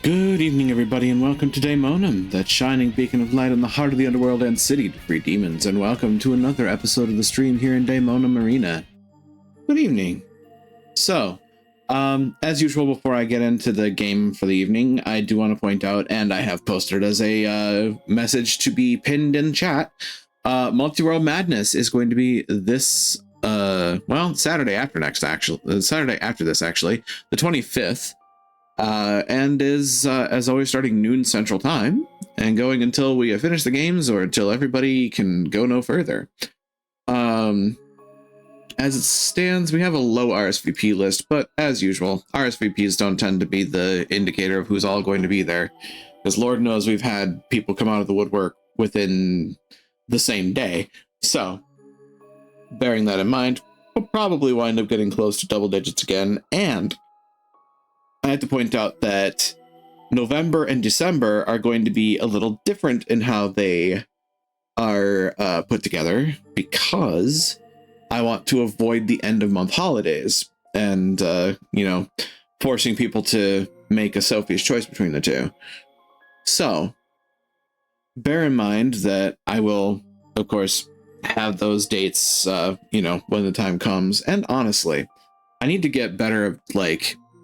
Good evening, everybody, and welcome to Daemonum, that shining beacon of light in the heart of the underworld and city to free demons, and welcome to another episode of the stream here in Daemonum Arena. Good evening. So, as usual, before I get into the game for the evening, I do want to point out, and I have posted as a message to be pinned in chat, Multi-World Madness is going to be this, Saturday after this, actually, the 25th. And is, as always, starting noon Central Time and going until we finish the games or until everybody can go no further. As it stands, we have a low RSVP list, but as usual, RSVPs don't tend to be the indicator of who's all going to be there, because Lord knows we've had people come out of the woodwork within the same day. So, bearing that in mind, we'll probably wind up getting close to double digits again, and I have to point out that November and December are going to be a little different in how they are put together, because I want to avoid the end of month holidays and, forcing people to make a Sophie's choice between the two. So bear in mind that I will, of course, have those dates, when the time comes. And honestly, I need to get better at,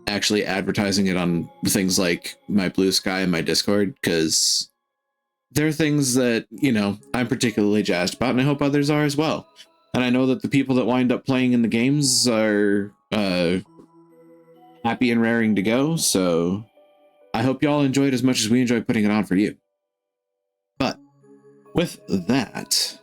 actually advertising it on things like my Blue Sky and my Discord, because there are things that, I'm particularly jazzed about, and I hope others are as well. And I know that the people that wind up playing in the games are happy and raring to go, so I hope y'all enjoy it as much as we enjoy putting it on for you. But with that,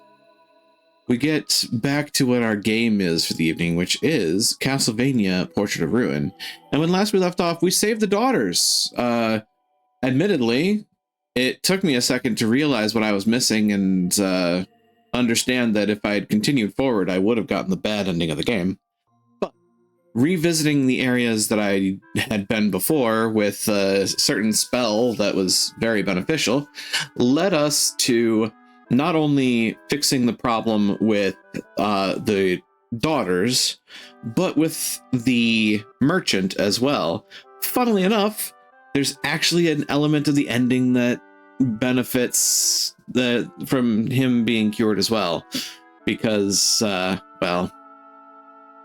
we get back to what our game is for the evening, which is Castlevania Portrait of Ruin. And when last we left off, we saved the daughters. Admittedly, it took me a second to realize what I was missing and understand that if I had continued forward, I would have gotten the bad ending of the game. But revisiting the areas that I had been before with a certain spell that was very beneficial led us to not only fixing the problem with the daughters, but with the merchant as well. Funnily enough, there's actually an element of the ending that benefits from him being cured as well, because, you'll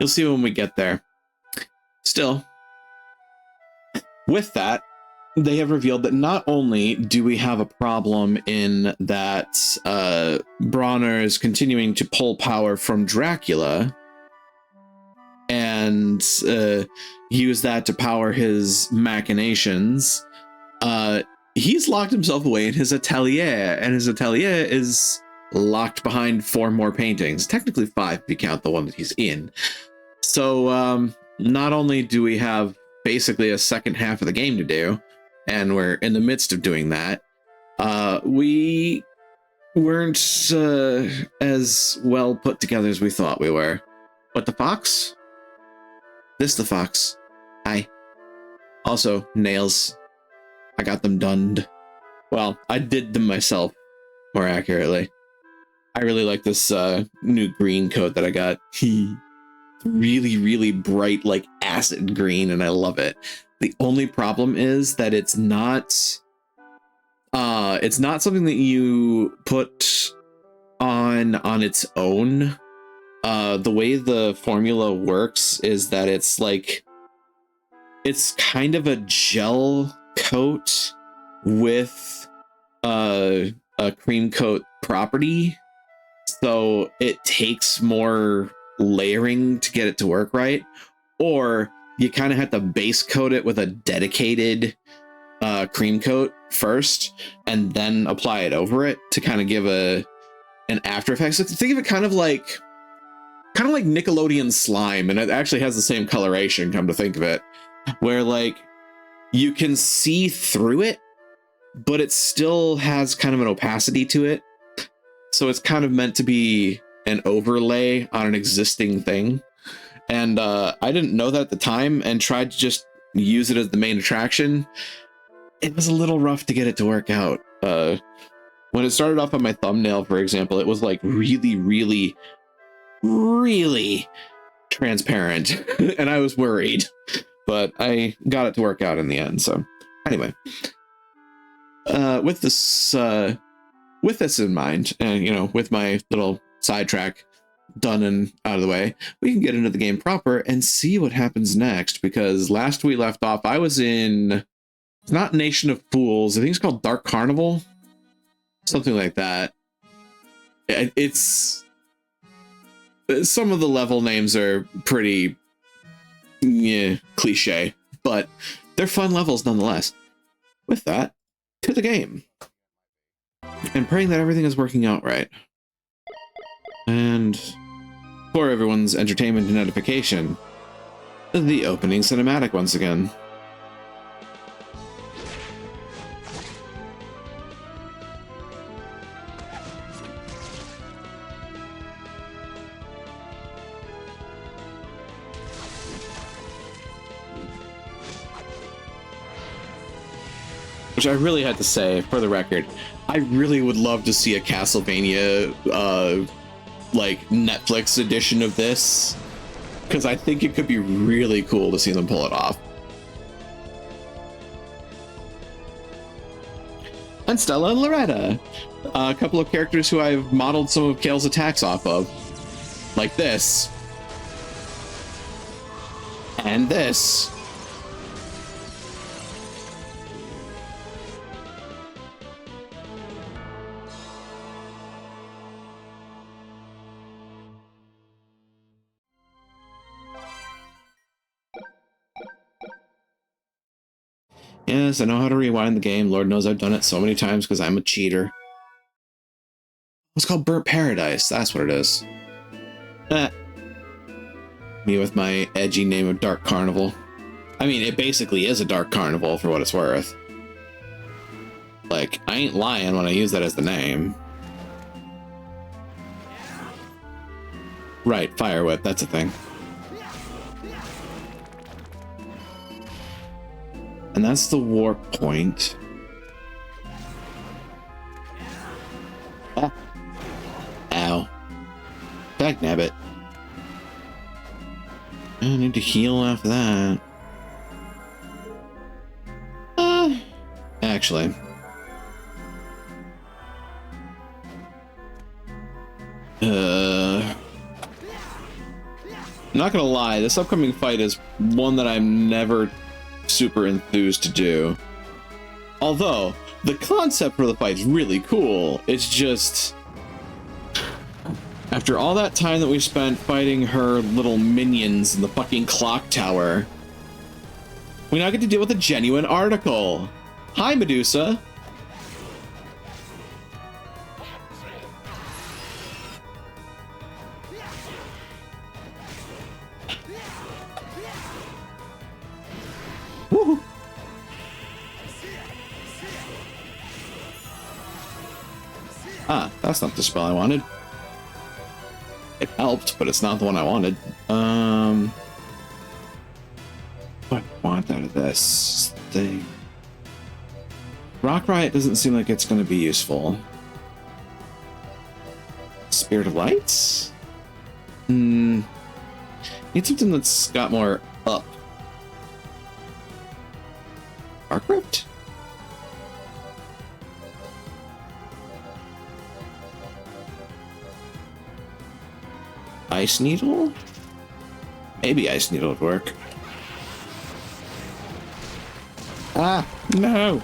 see when we get there. Still, with that, they have revealed that not only do we have a problem in that Brauner is continuing to pull power from Dracula and use that to power his machinations, he's locked himself away in his atelier, and his atelier is locked behind 4 more paintings. Technically 5 if you count the one that he's in. So not only do we have basically a second half of the game to do, and we're in the midst of doing that, we weren't as well put together as we thought we were. But the fox? This the fox. Hi. Also, nails. I got them done. Well, I did them myself, more accurately. I really like this new green coat that I got. Really, really bright, like acid green, and I love it. The only problem is that it's not something that you put on its own. The way the formula works is that it's kind of a gel coat with a cream coat property, so it takes more layering to get it to work right, or you kind of have to base coat it with a dedicated cream coat first and then apply it over it to kind of give an after effect. So think of it kind of like Nickelodeon slime, and it actually has the same coloration, come to think of it, where you can see through it, but it still has kind of an opacity to it. So it's kind of meant to be an overlay on an existing thing. And I didn't know that at the time and tried to just use it as the main attraction. It was a little rough to get it to work out. When it started off on my thumbnail, for example, it was really, really, really transparent. And I was worried, but I got it to work out in the end. So Anyway, with this in mind, and you know, with my little sidetrack done and out of the way, we can get into the game proper and see what happens next. Because last we left off, I was in, it's not Nation of Fools. I think it's called Dark Carnival, something like that. It's some of the level names are pretty cliche, but they're fun levels nonetheless. With that, to the game. And praying that everything is working out right. And for everyone's entertainment and edification, the opening cinematic once again. Which I really had to say, for the record, I really would love to see a Castlevania, like, Netflix edition of this. Because I think it could be really cool to see them pull it off. And Stella and Loretta, a couple of characters who I've modeled some of Kale's attacks off of. Like this. And this. Yes, I know how to rewind the game. Lord knows I've done it so many times because I'm a cheater. It's called Burnt Paradise. That's what it is. Me with my edgy name of Dark Carnival. I mean, it basically is a Dark Carnival for what it's worth. Like, I ain't lying when I use that as the name. Right, Fire Whip, that's a thing. And that's the warp point. Ah. Ow. Dagnabbit. I need to heal after that. Actually. Not gonna lie, this upcoming fight is one that I'm never super enthused to do. Although, the concept for the fight is really cool. It's just, after all that time that we spent fighting her little minions in the fucking clock tower, we now get to deal with a genuine article. Hi, Medusa. Woohoo! Ah, that's not the spell I wanted. It helped, but it's not the one I wanted. What do I want out of this thing? Rock Riot doesn't seem like it's going to be useful. Spirit of Lights? Need something that's got more up. Arc Rift? Ice Needle? Maybe Ice Needle would work. Ah, no!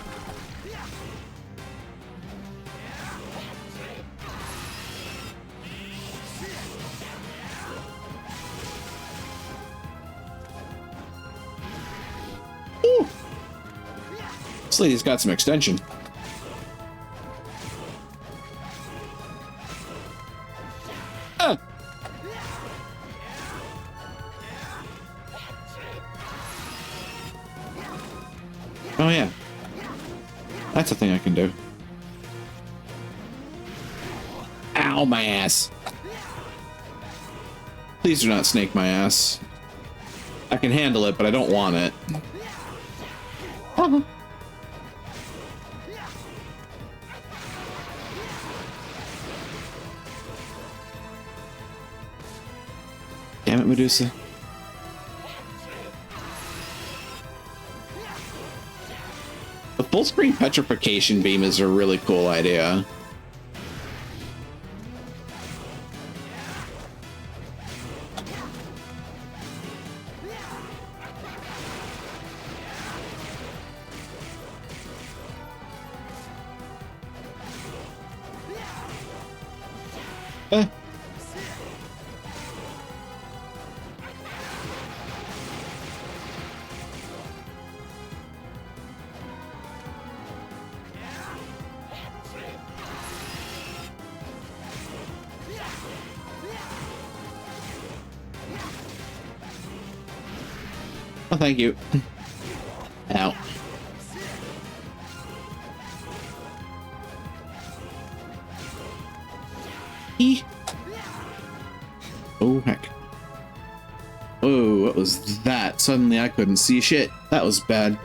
Ooh. This lady's got some extension. Ah! Oh yeah, that's a thing I can do. Ow, my ass. Please do not snake my ass. I can handle it, but I don't want it. Damn it, Medusa. The full screen petrification beam is a really cool idea. Eh. Oh, thank you. Ow. E. Oh, heck. Whoa, what was that? Suddenly I couldn't see shit. That was bad.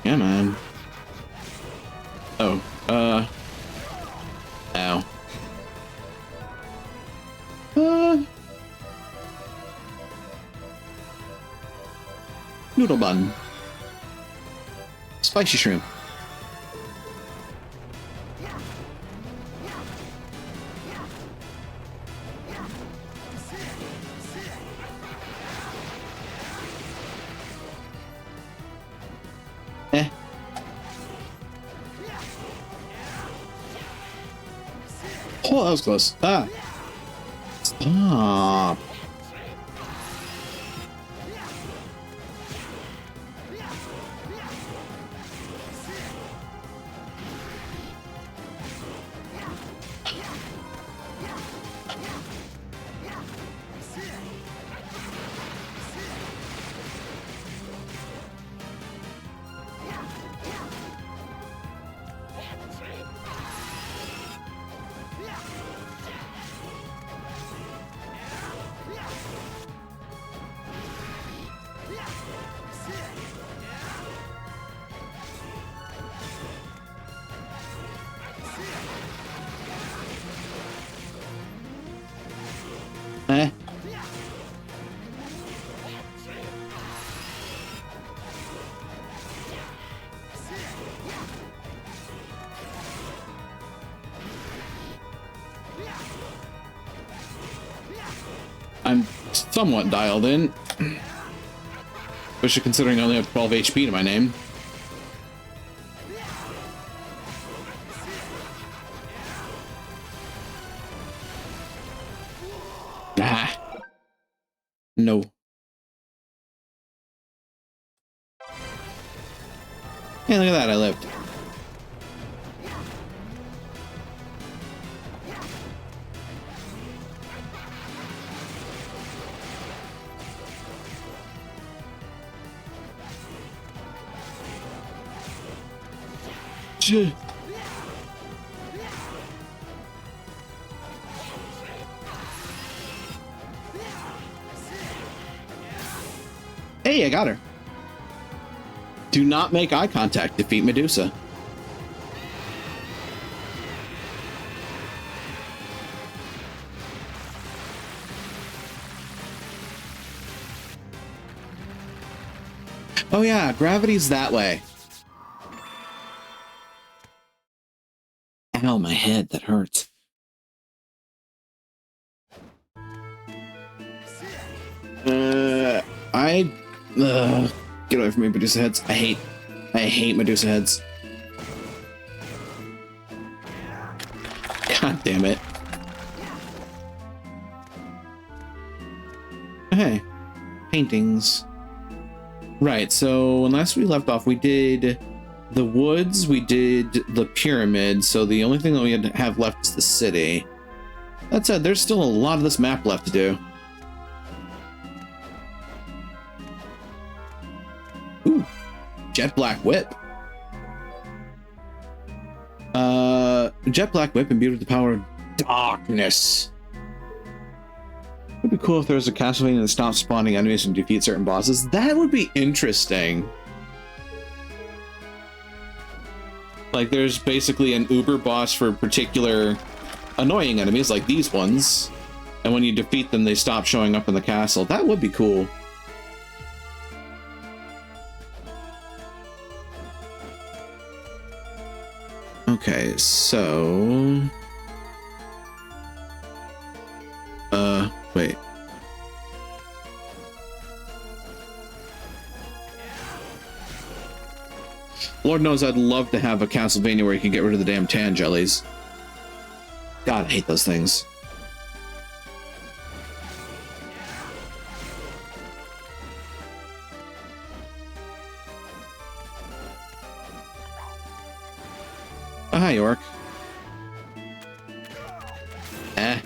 Yeah, man. Oh, ow. Noodle bun. Spicy shrimp. Eh. Oh, that was close. Ah. Stop. Eh. I'm somewhat dialed in, especially considering I only have 12 HP to my name. Ah. No. Hey, look at that, I lived. Hey, I got her. Do not make eye contact. Defeat Medusa. Oh yeah, gravity's that way. Ow, my head, that hurts. Get away from me, Medusa heads. I hate Medusa heads. God damn it. Hey, paintings. Right, so when last we left off, we did the woods, we did the pyramid, so the only thing that we have left is the city. That said, there's still a lot of this map left to do. Ooh, jet black whip. Jet black whip imbued with the power of darkness. cool if there was a Castlevania that stopped spawning enemies and defeat certain bosses. That would be interesting. Like, there's basically an uber boss for particular annoying enemies, like these ones. And when you defeat them, they stop showing up in the castle. That would be cool. Okay, so... wait. Lord knows I'd love to have a Castlevania where you can get rid of the damn tan jellies. God, I hate those things. Oh, hi, York. Eh.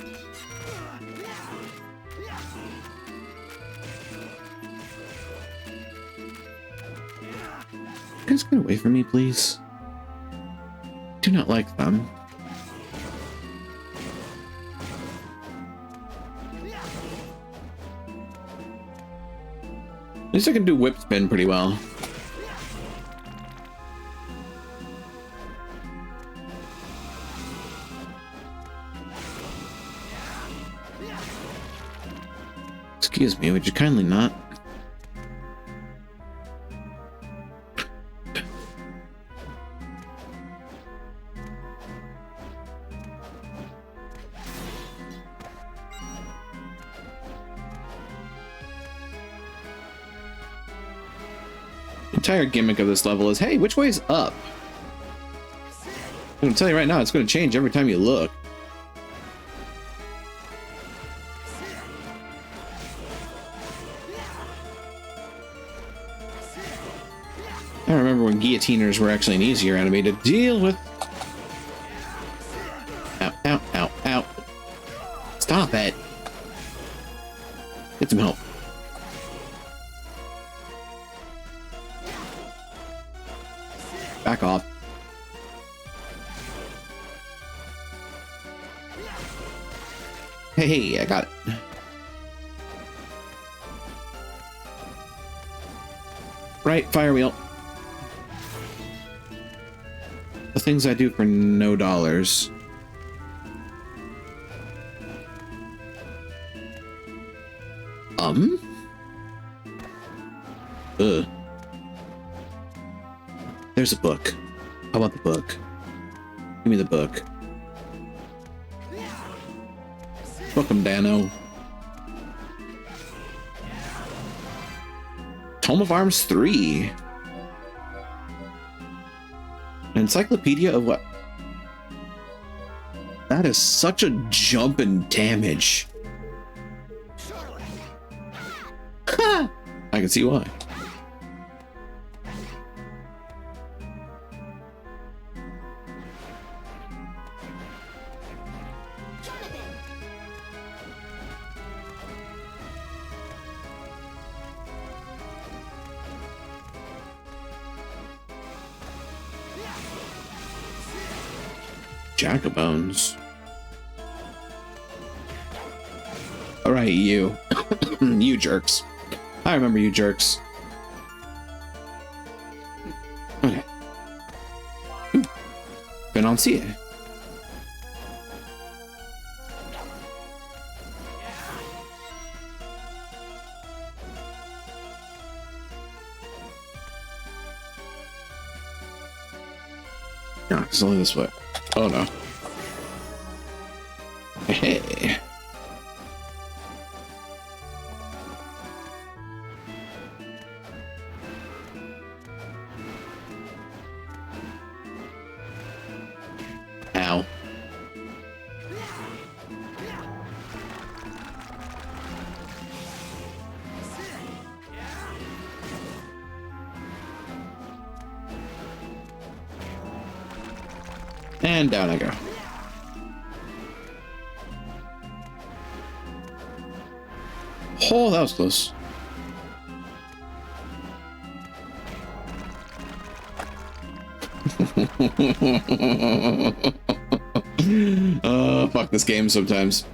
Guys, get away from me, please. Do not like them. At least I can do whip spin pretty well. Excuse me, would you kindly not? The entire gimmick of this level is, hey, which way is up? I'm gonna tell you right now, it's gonna change every time you look. I remember when guillotiners were actually an easier enemy to deal with. Ow, ow, ow, ow. Stop it. Get some help. Back off. Hey, I got it. Right, fire wheel. The things I do for no dollars. Ugh. There's a book. How about the book? Give me the book. Book 'em, Dano. Tome of Arms 3. An encyclopedia of what? That is such a jump in damage. Ha! I can see why. Jack-o'-bones. Alright, you. You jerks. I remember you jerks. Okay. Been on see it. No, it's only this way. Oh no. Hey. Ow. And down I go. Oh, that was close. Fuck this game sometimes.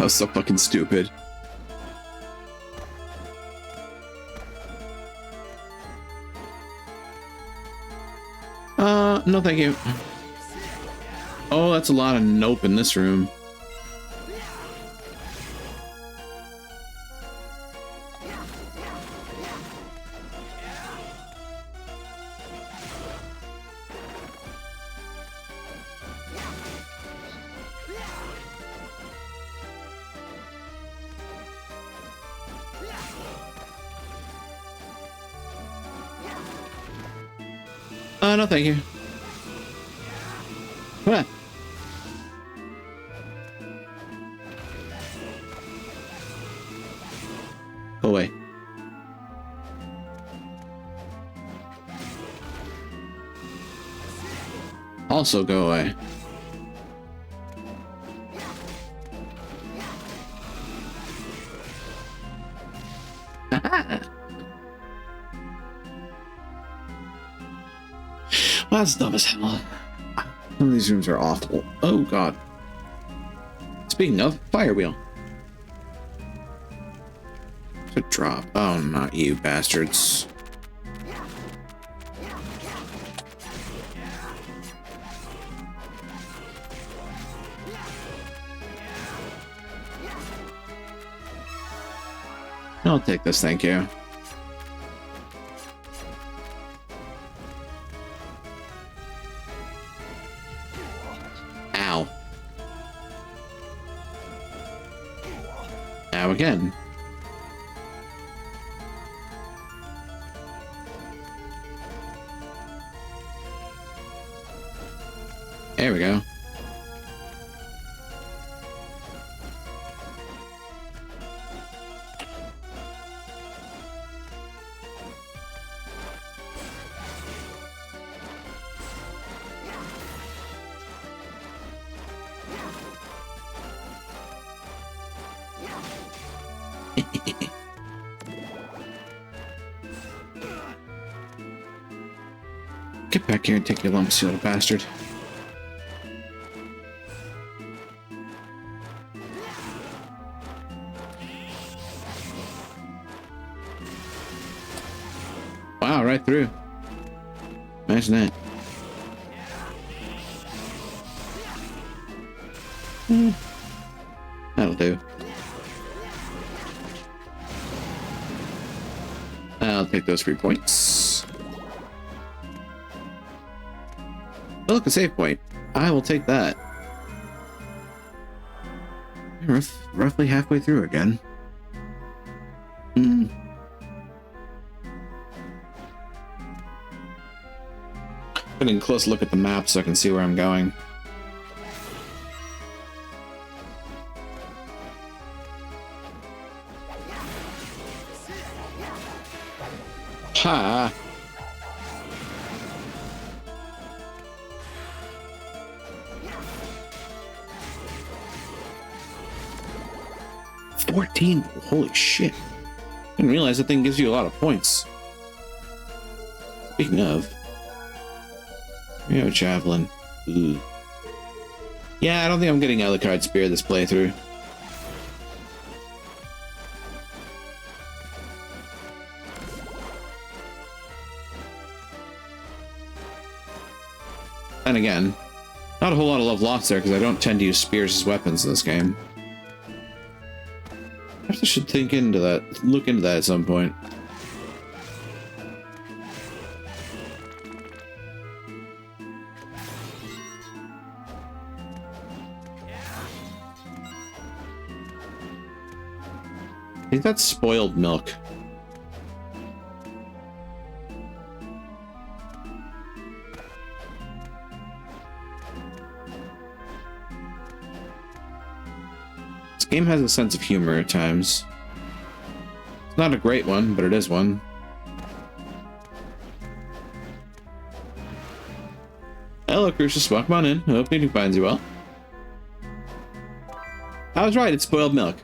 was so fucking stupid. No thank you. Oh, that's a lot of nope in this room. No thank you. Come on. Go away. Also go away. Well, that's dumb as hell. Some of these rooms are awful. Oh god. Speaking of, fire wheel. To drop. Oh, not you bastards. I'll take this, thank you. Ow. Ow again. There we go. Get back here and take your lumps, you little bastard. Wow, right through. Imagine that. That'll do. I'll take those 3 points. Oh, look, a save point. I will take that. Roughly halfway through again. Getting a close look at the map so I can see where I'm going. Ha! $14. Holy shit. Didn't realize that thing gives you a lot of points. Speaking of, we have a javelin. Ooh. Yeah, I don't think I'm getting Alucard Spear this playthrough. And again, not a whole lot of love lost there because I don't tend to use spears as weapons in this game. I should think into that, look into that at some point. I think that's spoiled milk. This game has a sense of humor at times. It's not a great one, but it is one. Hello, Crucius. Welcome on in. I hope meeting finds you well. I was right, it's spoiled milk.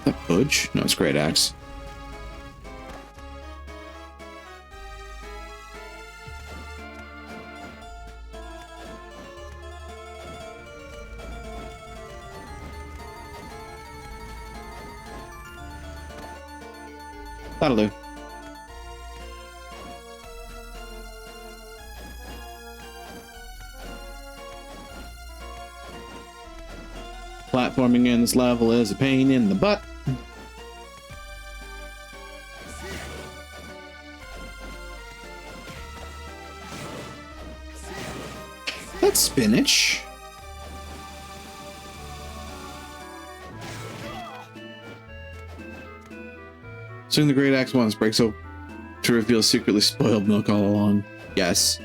That budge? No, it's great axe. That'll do. Platforming in this level is a pain in the butt. That's spinach. Swing the great axe once, breaks up to reveal secretly spoiled milk all along. Yes.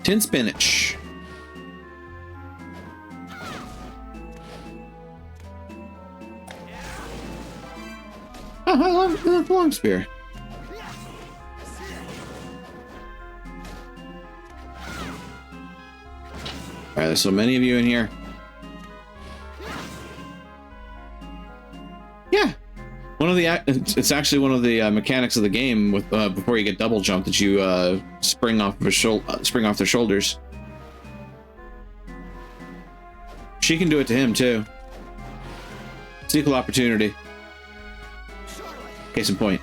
Tin spinach. Oh, I love long spear. Alright, there's so many of you in here. Yeah. It's actually one of the mechanics of the game with before you get double jump that you spring off their shoulders. She can do it to him too. Sequel opportunity. Case in point.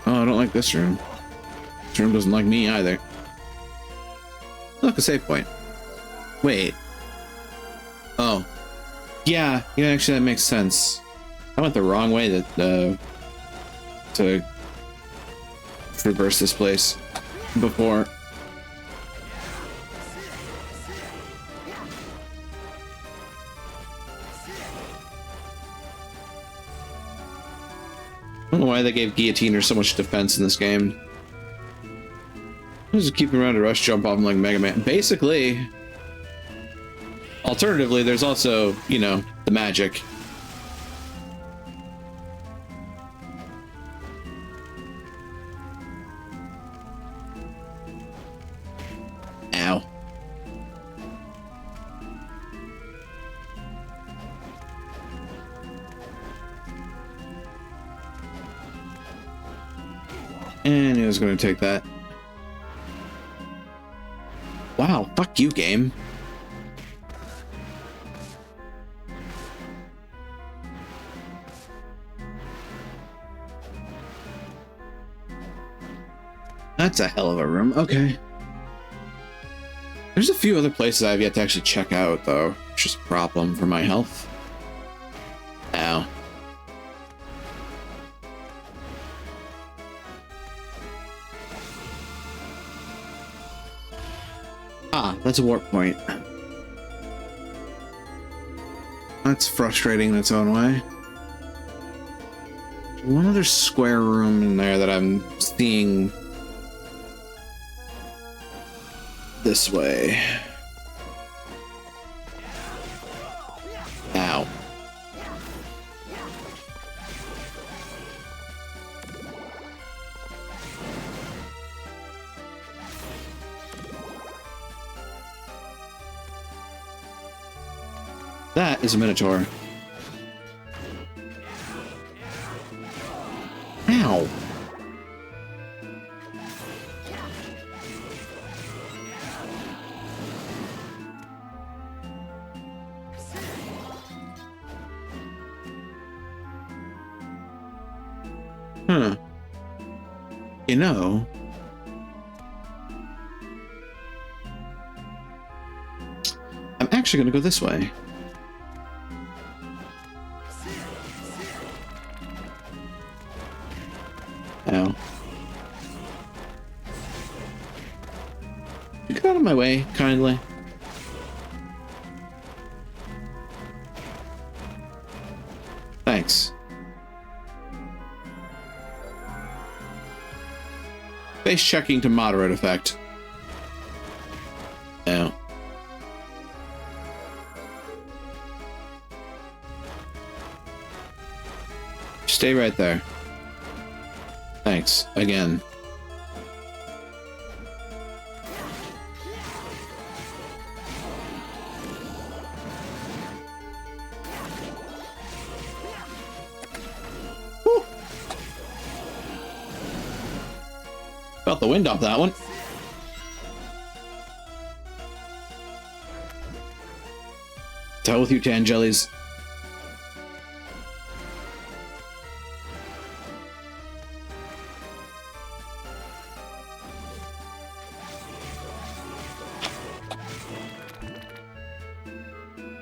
Oh, I don't like this room. This room doesn't like me either. Look, a save point. Wait. Oh. Yeah, actually that makes sense. I went the wrong way to traverse this place before. I don't know why they gave guillotiners so much defense in this game. Just keep around to rush jump off them like Mega Man. Basically. Alternatively, there's also, the magic. Ow. And he was going to take that. Wow, fuck you, game. That's a hell of a room. Okay. There's a few other places I've yet to actually check out, though. It's just a problem for my health. Ow. Ah, that's a warp point. That's frustrating in its own way. One other square room in there that I'm seeing this way. Ow. That is a Minotaur. Ow. Huh. I'm actually going to go this way. Ow. Get out of my way, kindly. Thanks. Face checking to moderate effect. Ow. Stay right there. Thanks, again. Felt the wind off that one. To hell with you, Tangelies.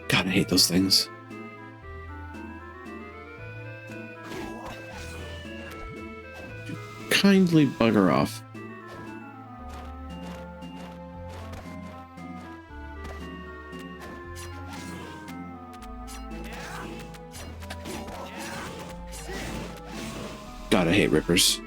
God, I hate those things. Kindly bugger off. God, I hate rippers.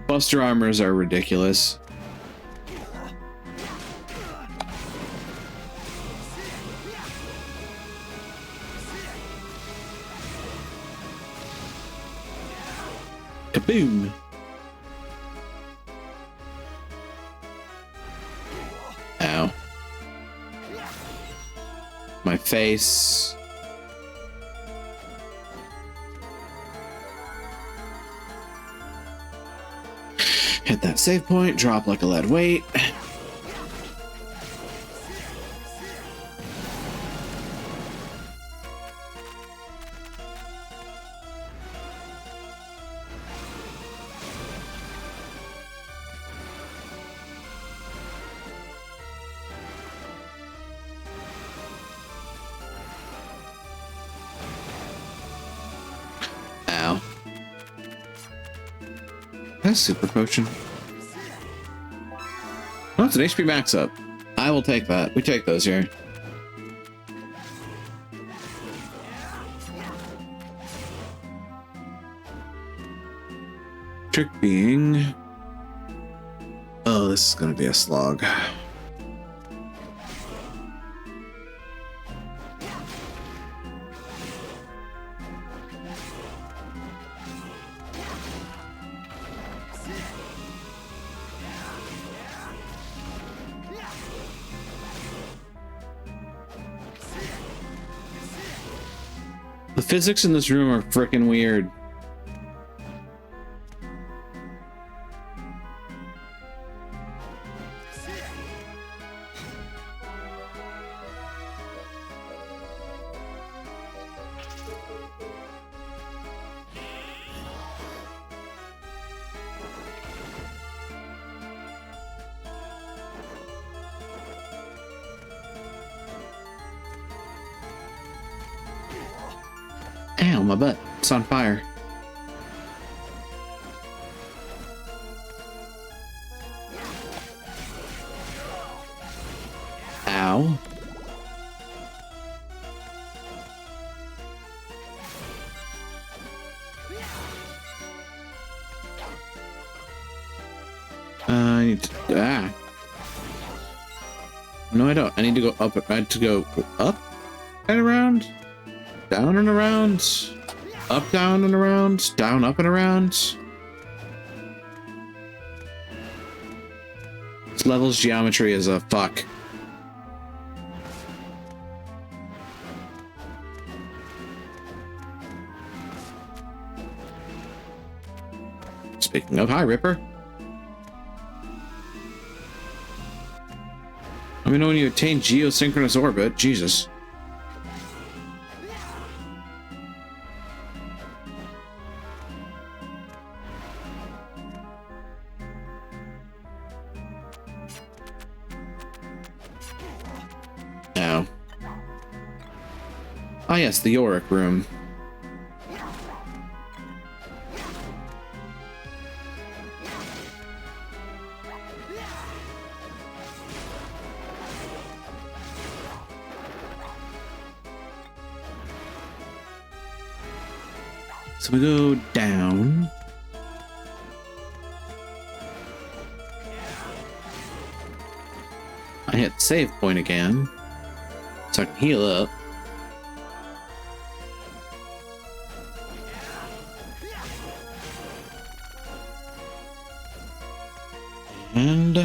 Buster armors are ridiculous. Kaboom! Ow. My face. Hit that save point, drop like a lead weight. Ow. That's super potion. Oh, it's an HP max up. I will take that. We take those here. Trick being... Oh, this is going to be a slog. The physics in this room are freaking weird. Ow, my butt. It's on fire. Ow. I need to... No, I don't. I need to go up. I need to go up and around. Down and around, up, down and around, down, up and around. This level's geometry is a fuck. Speaking of, hi, Ripper. Let me know when you attain geosynchronous orbit. Jesus. Ah, yes, the Yorick room. So we go down. I hit save point again, so I can heal up. And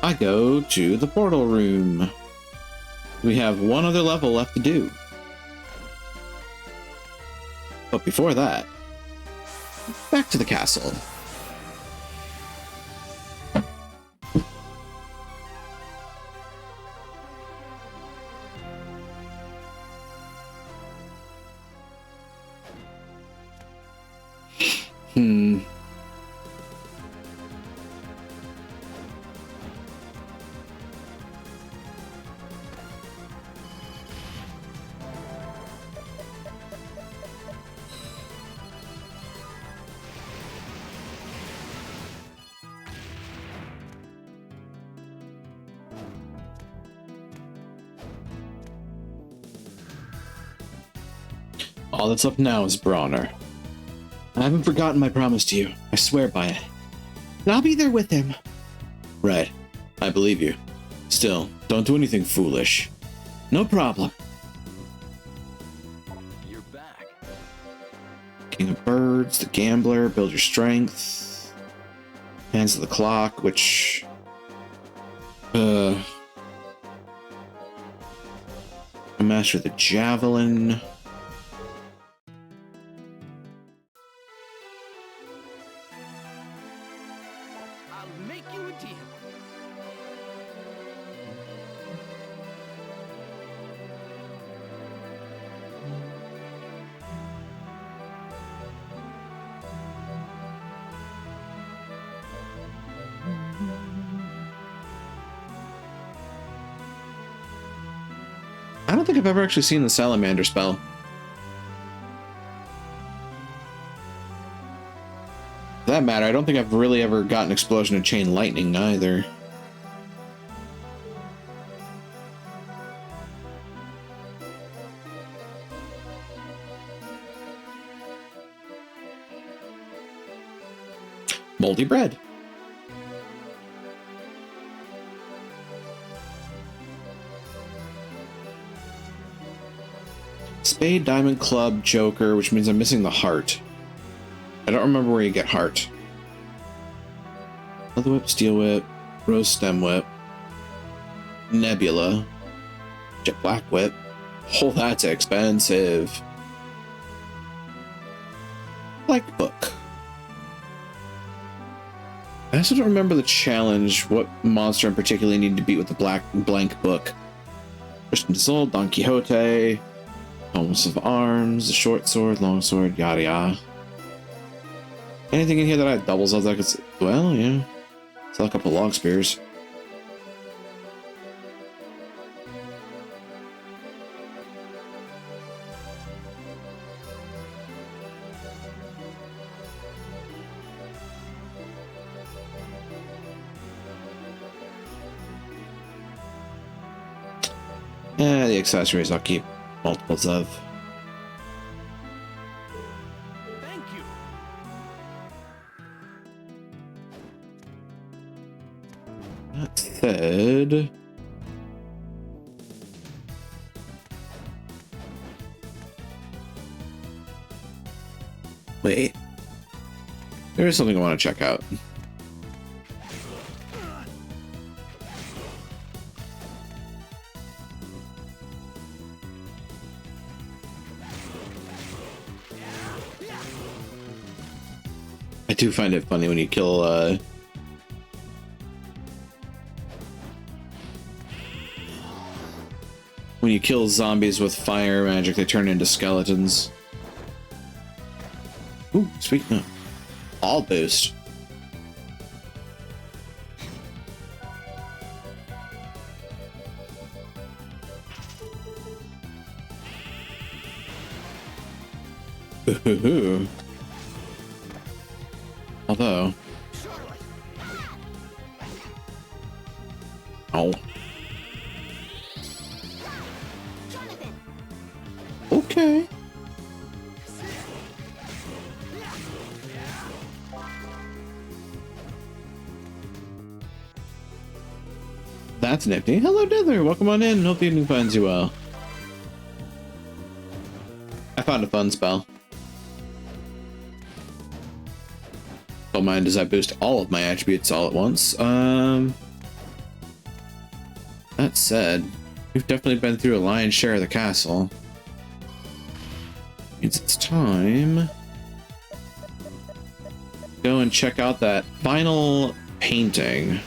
I go to the portal room. We have one other level left to do. But before that, back to the castle. All that's left now is Brauner. I haven't forgotten my promise to you. I swear by it. And I'll be there with him. Right. I believe you. Still, don't do anything foolish. No problem. You're back. King of Birds, the Gambler, build your strength. Hands of the Clock, which... Master the Javelin. I'll make you a deal. I don't think I've ever actually seen the Salamander spell. For that matter, I don't think I've really ever gotten Explosion of Chain Lightning either. Moldy bread. Spade, Diamond, Club, Joker, which means I'm missing the heart. I don't remember where you get heart. Leather Whip, Steel Whip, Rose Stem Whip, Nebula, Jet Black Whip. Oh, that's expensive. Blank Book. I also don't remember the challenge, what monster in particular you need to beat with the blank book. Christian Soul, Don Quixote, Helmets of Arms, the Short Sword, Long Sword, yada yada. Anything in here that I have doubles of that could... Well, yeah. Sell a couple log spears. The accessories I'll keep multiples of. Thank you. That said... Wait. There is something I want to check out. I do find it funny when you kill, when you kill zombies with fire magic, they turn into skeletons. Ooh, sweet. No. All boost. Ooh. Although... Oh. Okay. That's nifty. Hello, Dither. Welcome on in. Hope the evening finds you well. I found a fun spell. Don't mind as I boost all of my attributes all at once. That said, we've definitely been through a lion's share of the castle. Means it's time. Go and check out that final painting.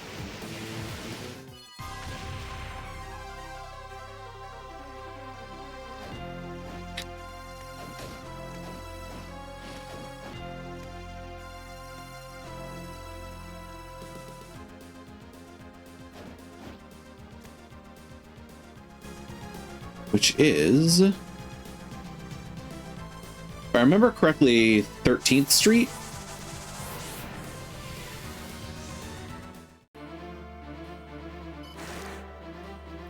Which is, if I remember correctly, 13th Street.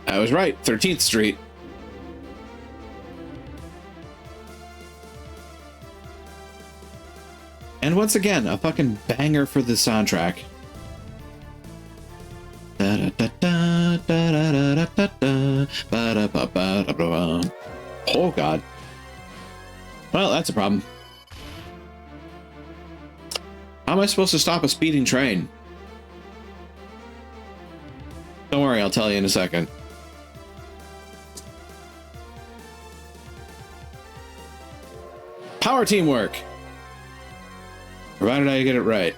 I was right, 13th Street. And once again, a fucking banger for the soundtrack. Oh god. Well, that's a problem. How am I supposed to stop a speeding train? Don't worry, I'll tell you in a second. Power teamwork! Provided I get it right.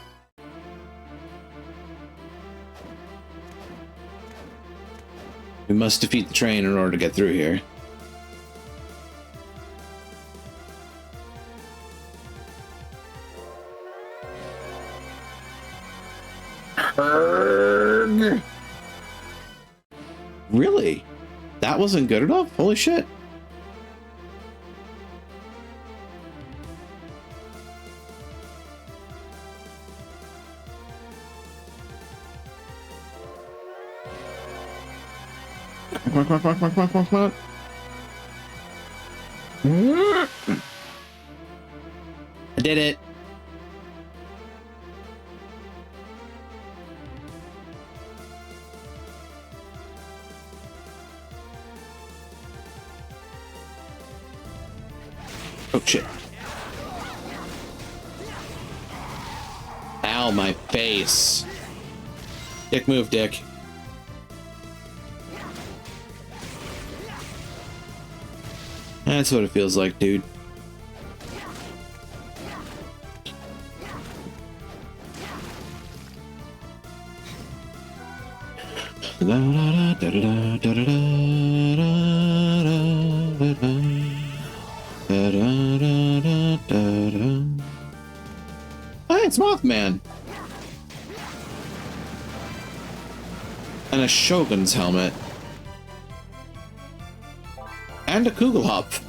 We must defeat the train in order to get through here. Erg. Really? That wasn't good enough? Holy shit. Come on. I did it. Oh shit. Ow, my face. Dick move, dick. That's what it feels like, dude. Hey, it's Mothman. And a Shogun's helmet. And a Kugelhopf.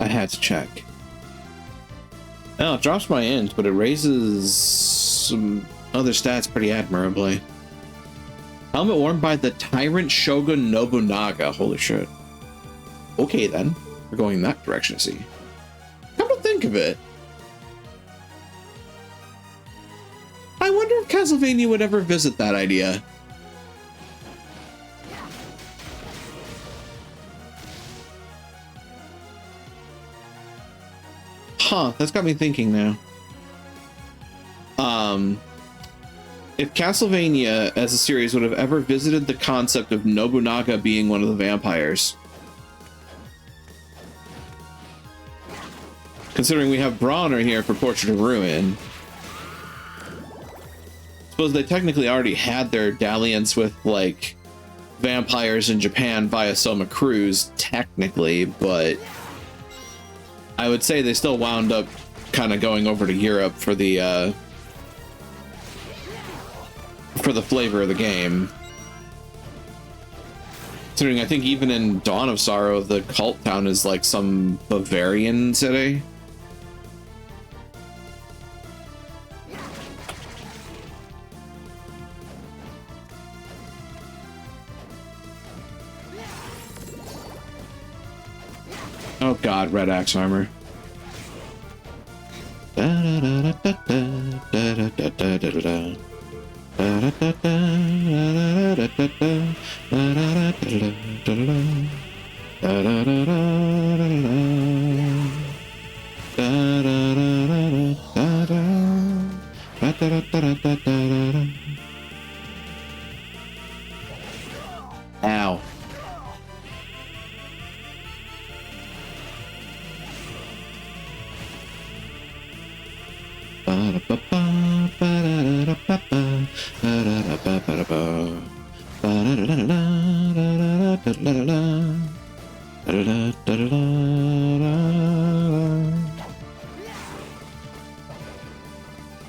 I had to check. Oh, it drops my int, but it raises some other stats pretty admirably. Helmet worn by the Tyrant Shogun Nobunaga. Holy shit. Okay then, we're going in that direction, see. Come to think of it, I wonder if Castlevania would ever visit that idea. Huh, that's got me thinking now. If Castlevania as a series would have ever visited the concept of Nobunaga being one of the vampires. Considering we have Brauner here for Portrait of Ruin. Suppose they technically already had their dalliance with, like, vampires in Japan via Soma Cruise, technically, but I would say they still wound up kind of going over to Europe for the flavor of the game. Considering I think even in Dawn of Sorrow, the cult town is like some Bavarian city. Oh god, red axe armor. Ow.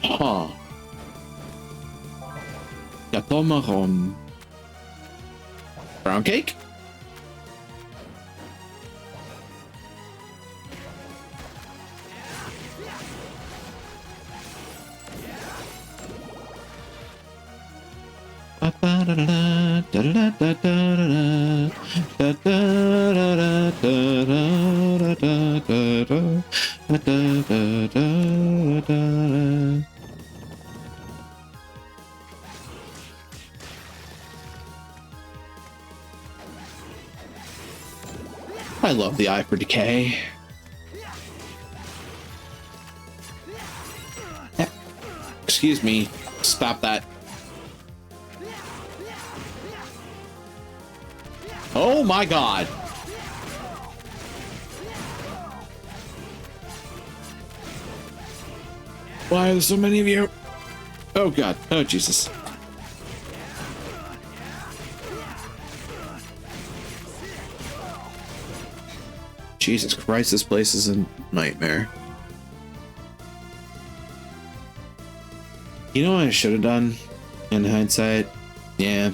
Huh. Gâteau marron. Brown cake? I love the eye for decay. Excuse me. Stop that. Oh my god. Why are there so many of you? Oh god. Oh Jesus. Jesus Christ, this place is a nightmare. You know what I should have done in hindsight? Yeah.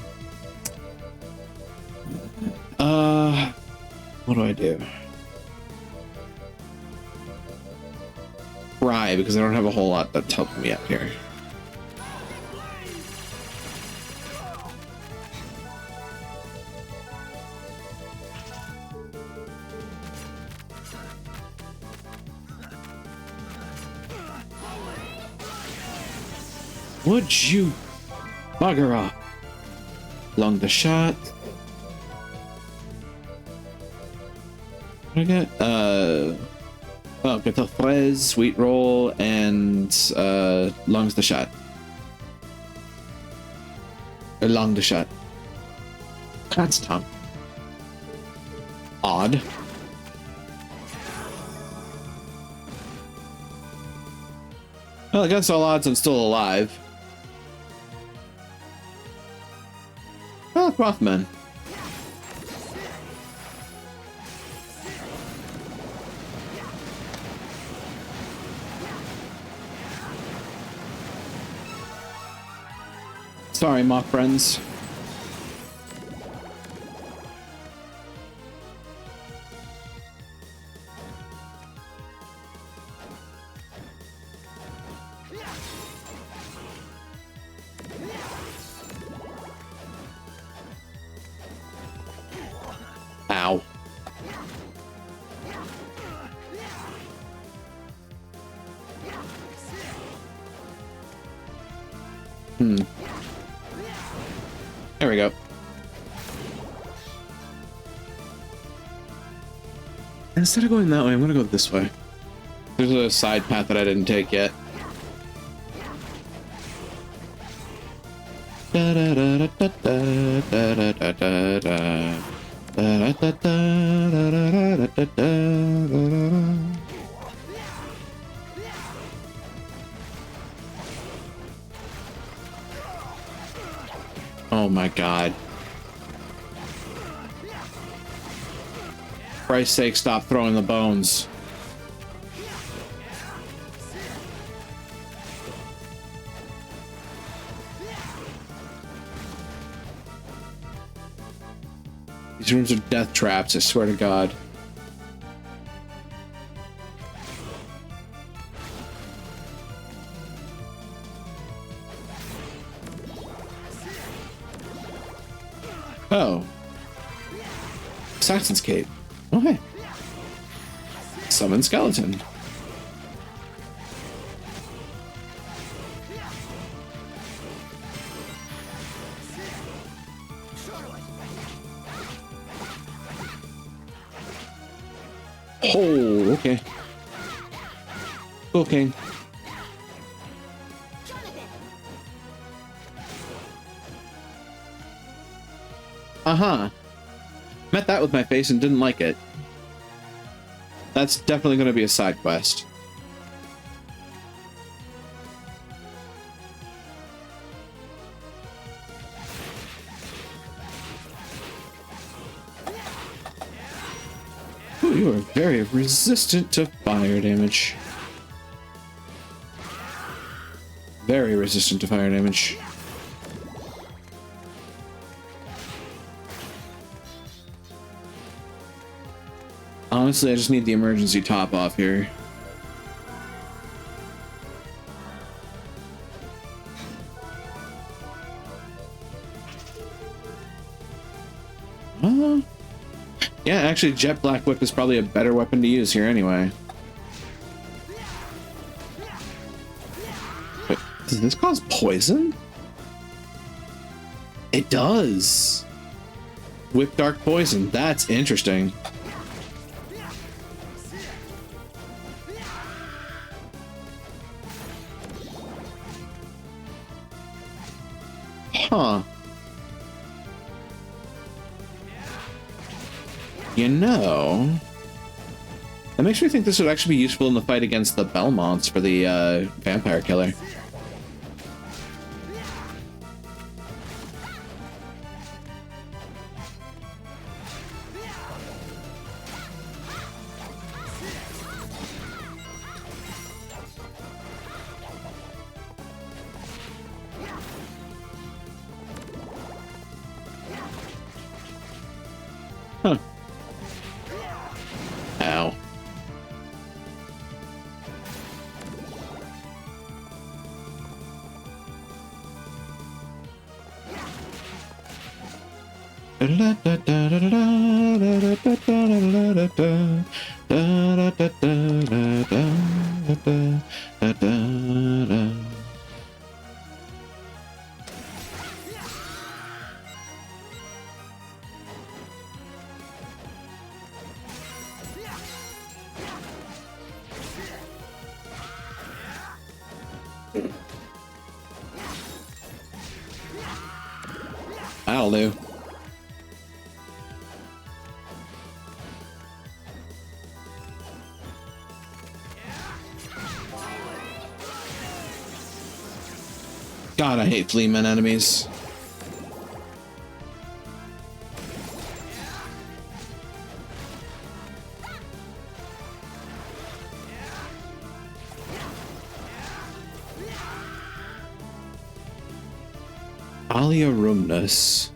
What do I do? Cry, because I don't have a whole lot that's helping me out here. Would you bugger off? Long the shot. What do I get? Oh, get the fraise, sweet roll, and lungs the shot. Or long the shot. Cat's tongue. Odd. Well, against all odds, I'm still alive. Oh, Rothman. Sorry, mock friends. Ow. There we go. Instead of going that way, I'm gonna go this way. There's a side path that I didn't take yet. Oh my god. For Christ's sake, stop throwing the bones. These rooms are death traps, I swear to God. Oh. Saxon's Cape. Oh, hey. Summon skeleton. Oh, okay. Okay. Uh-huh. Met that with my face and didn't like it. That's definitely going to be a side quest. Ooh, you are very resistant to fire damage. Very resistant to fire damage. Honestly, I just need the emergency top off here. Yeah, actually, Jet Black Whip is probably a better weapon to use here anyway. Wait, does this cause poison? It does. Whip Dark Poison. That's interesting. Huh. You know, that makes me think this would actually be useful in the fight against the Belmonts for the vampire killer. Huh. Ow. That'll do. God, I hate Fleaman enemies. Alia Rumnus.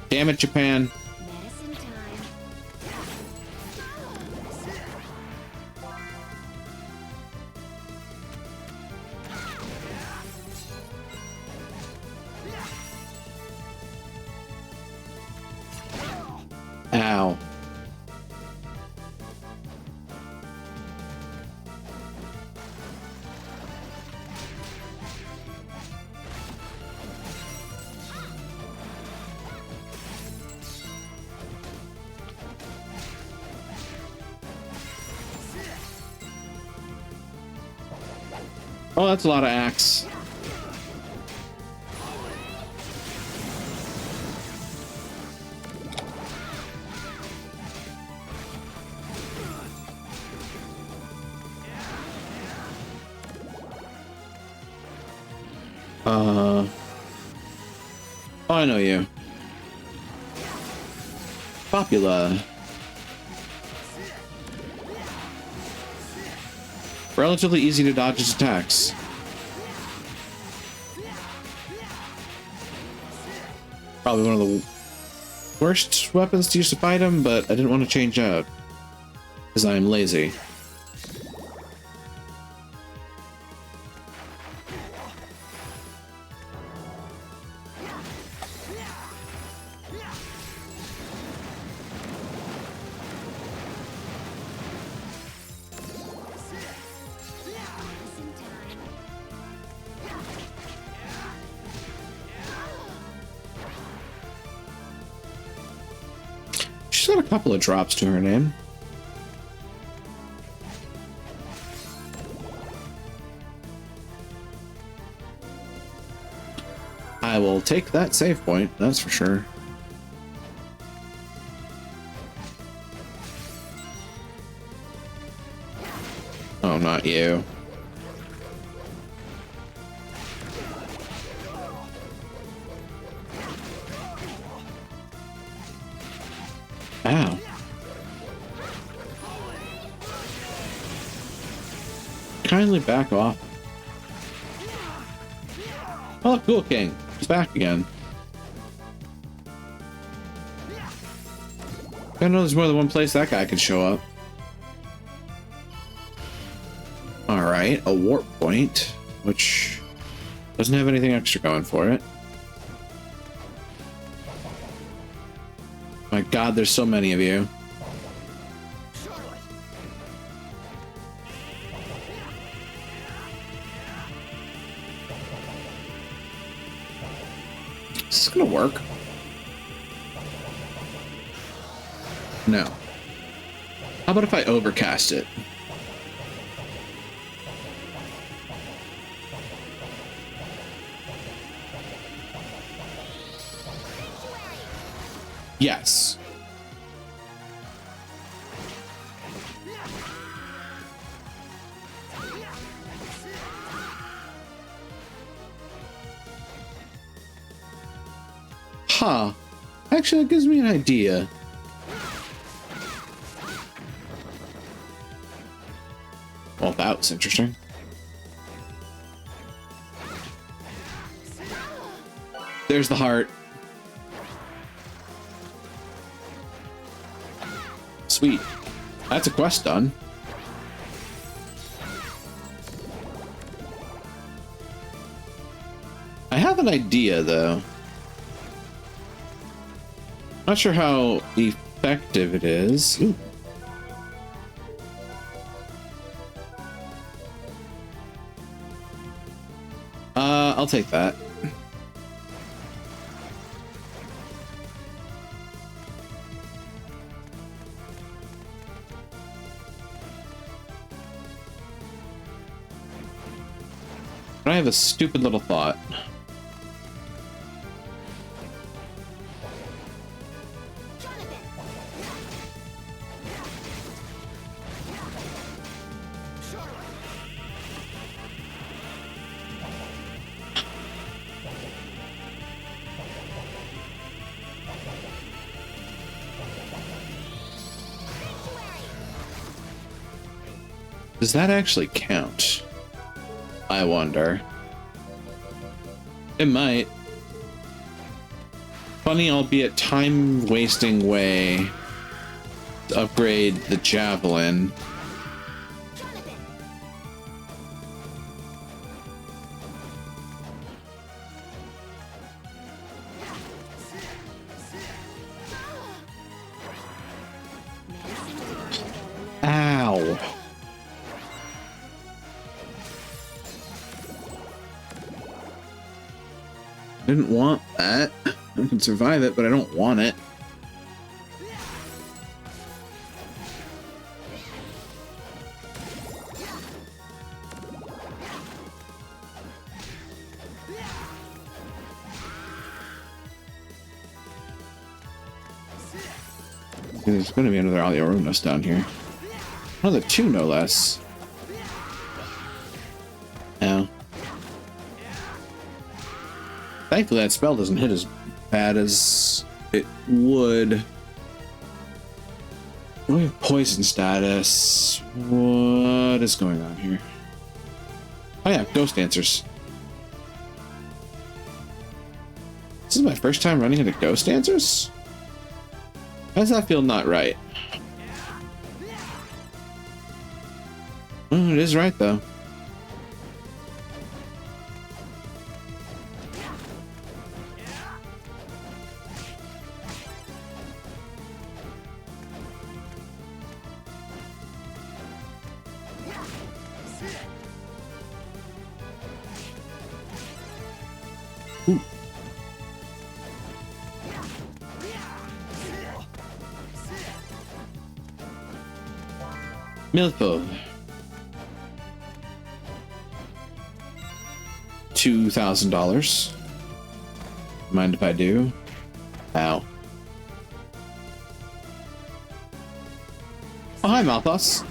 Damn it, Japan. Medicine time. Ow. Oh, that's a lot of axe. Oh, I know you. Popula. Relatively easy to dodge his attacks. Probably one of the worst weapons to use to fight him, but I didn't want to change out because I am lazy. got a couple of drops to her name. I will take that save point, that's for sure. Oh, not you. Ow. Kindly back off. Oh, cool king. He's back again. I know there's more than one place that guy could show up. Alright, a warp point, which doesn't have anything extra going for it. My god, there's so many of you. Is this gonna work? No. How about if I overcast it? Yes. Huh. Actually, it gives me an idea. Well, that was interesting. There's the heart. Sweet. That's a quest done. I have an idea, though. Not sure how effective it is. Ooh. I'll take that. I have a stupid little thought. Does that actually count? I wonder. It might. Funny, albeit time-wasting way to upgrade the javelin. Ow. I didn't want that. I can survive it, but I don't want it. There's going to be another Aliarunas down here. Another two, no less. Ow. Thankfully, that spell doesn't hit as bad as it would. We have poison status. What is going on here? Oh yeah, ghost dancers. This is my first time running into ghost dancers? Why does that feel not right? Well, it is right though. Milpo. $2,000. Mind if I do? Ow. Oh, hi, Malthus.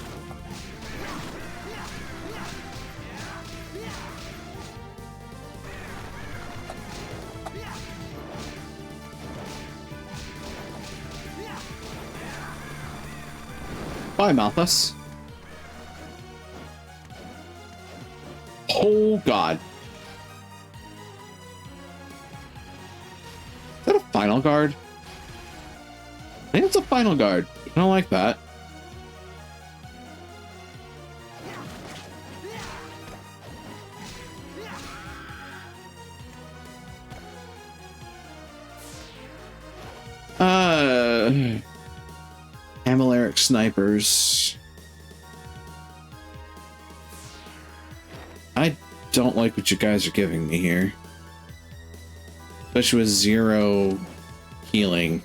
Bye, Malthus. Oh, God. Is that a final guard? I think it's a final guard. I don't like that. Amaleric snipers. I don't like what you guys are giving me here. Especially with 0 healing.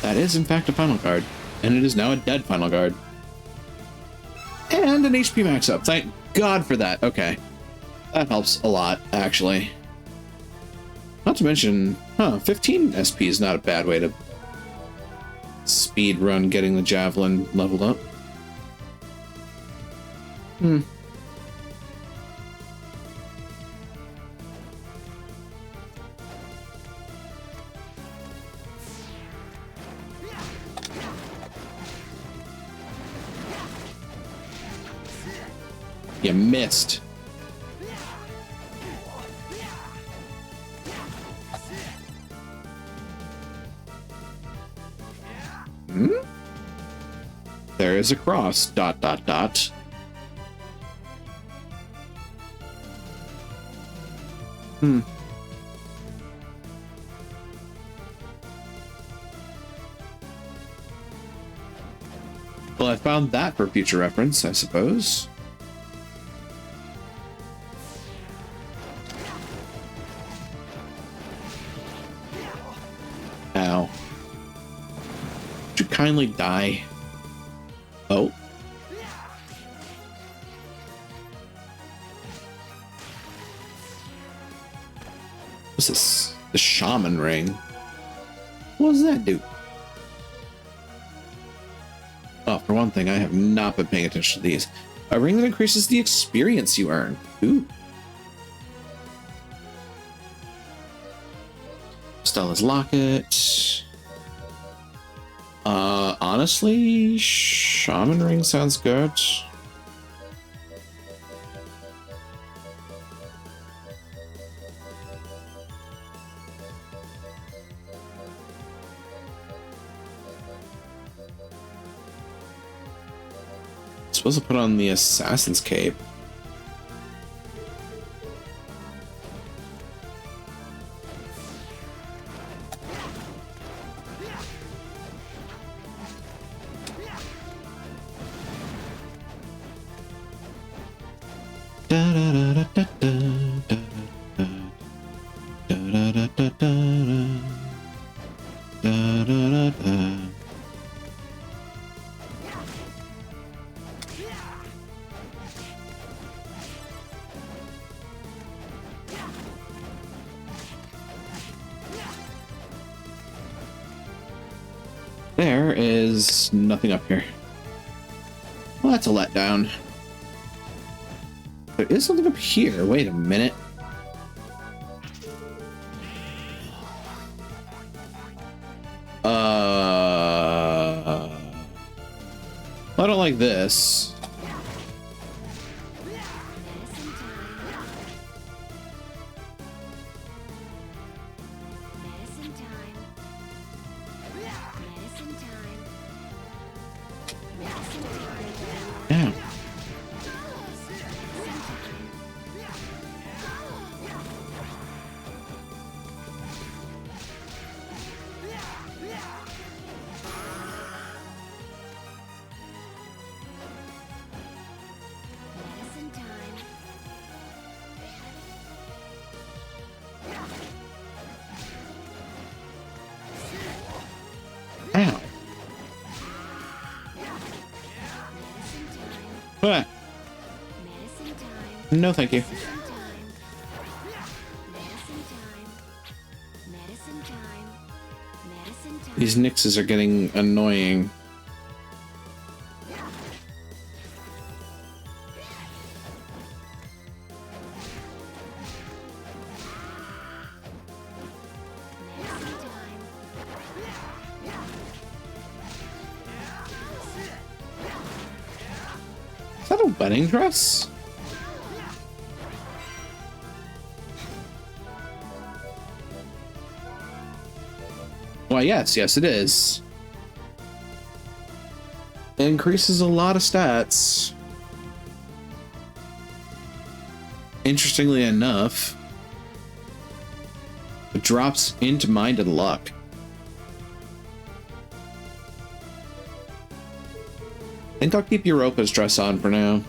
That is in fact a final guard. And it is now a dead final guard. And an HP max up. Thank God for that. Okay. That helps a lot, actually. Not to mention, 15 SP is not a bad way to speed run getting the javelin leveled up. You missed. There is a cross. ... Well, I found that for future reference, I suppose. Ow. Would you kindly die? Oh. What's this? The shaman ring. What does that do? Oh, for one thing, I have not been paying attention to these. A ring that increases the experience you earn. Ooh. Stella's locket. Honestly, shaman ring sounds good. Supposed to put on the assassin's cape. There is nothing up here. Well, that's a letdown. There is something up here. Wait a minute. I don't like this. Yeah. Ah, Medicine time. no, thank you. Medicine time. Medicine time. Medicine time. Medicine time. These Nixes are getting annoying. Medicine time. Is that a wedding dress? Why, yes, yes, it is. It increases a lot of stats. Interestingly enough, it drops into mind and luck. I think I'll keep Europa's dress on for now.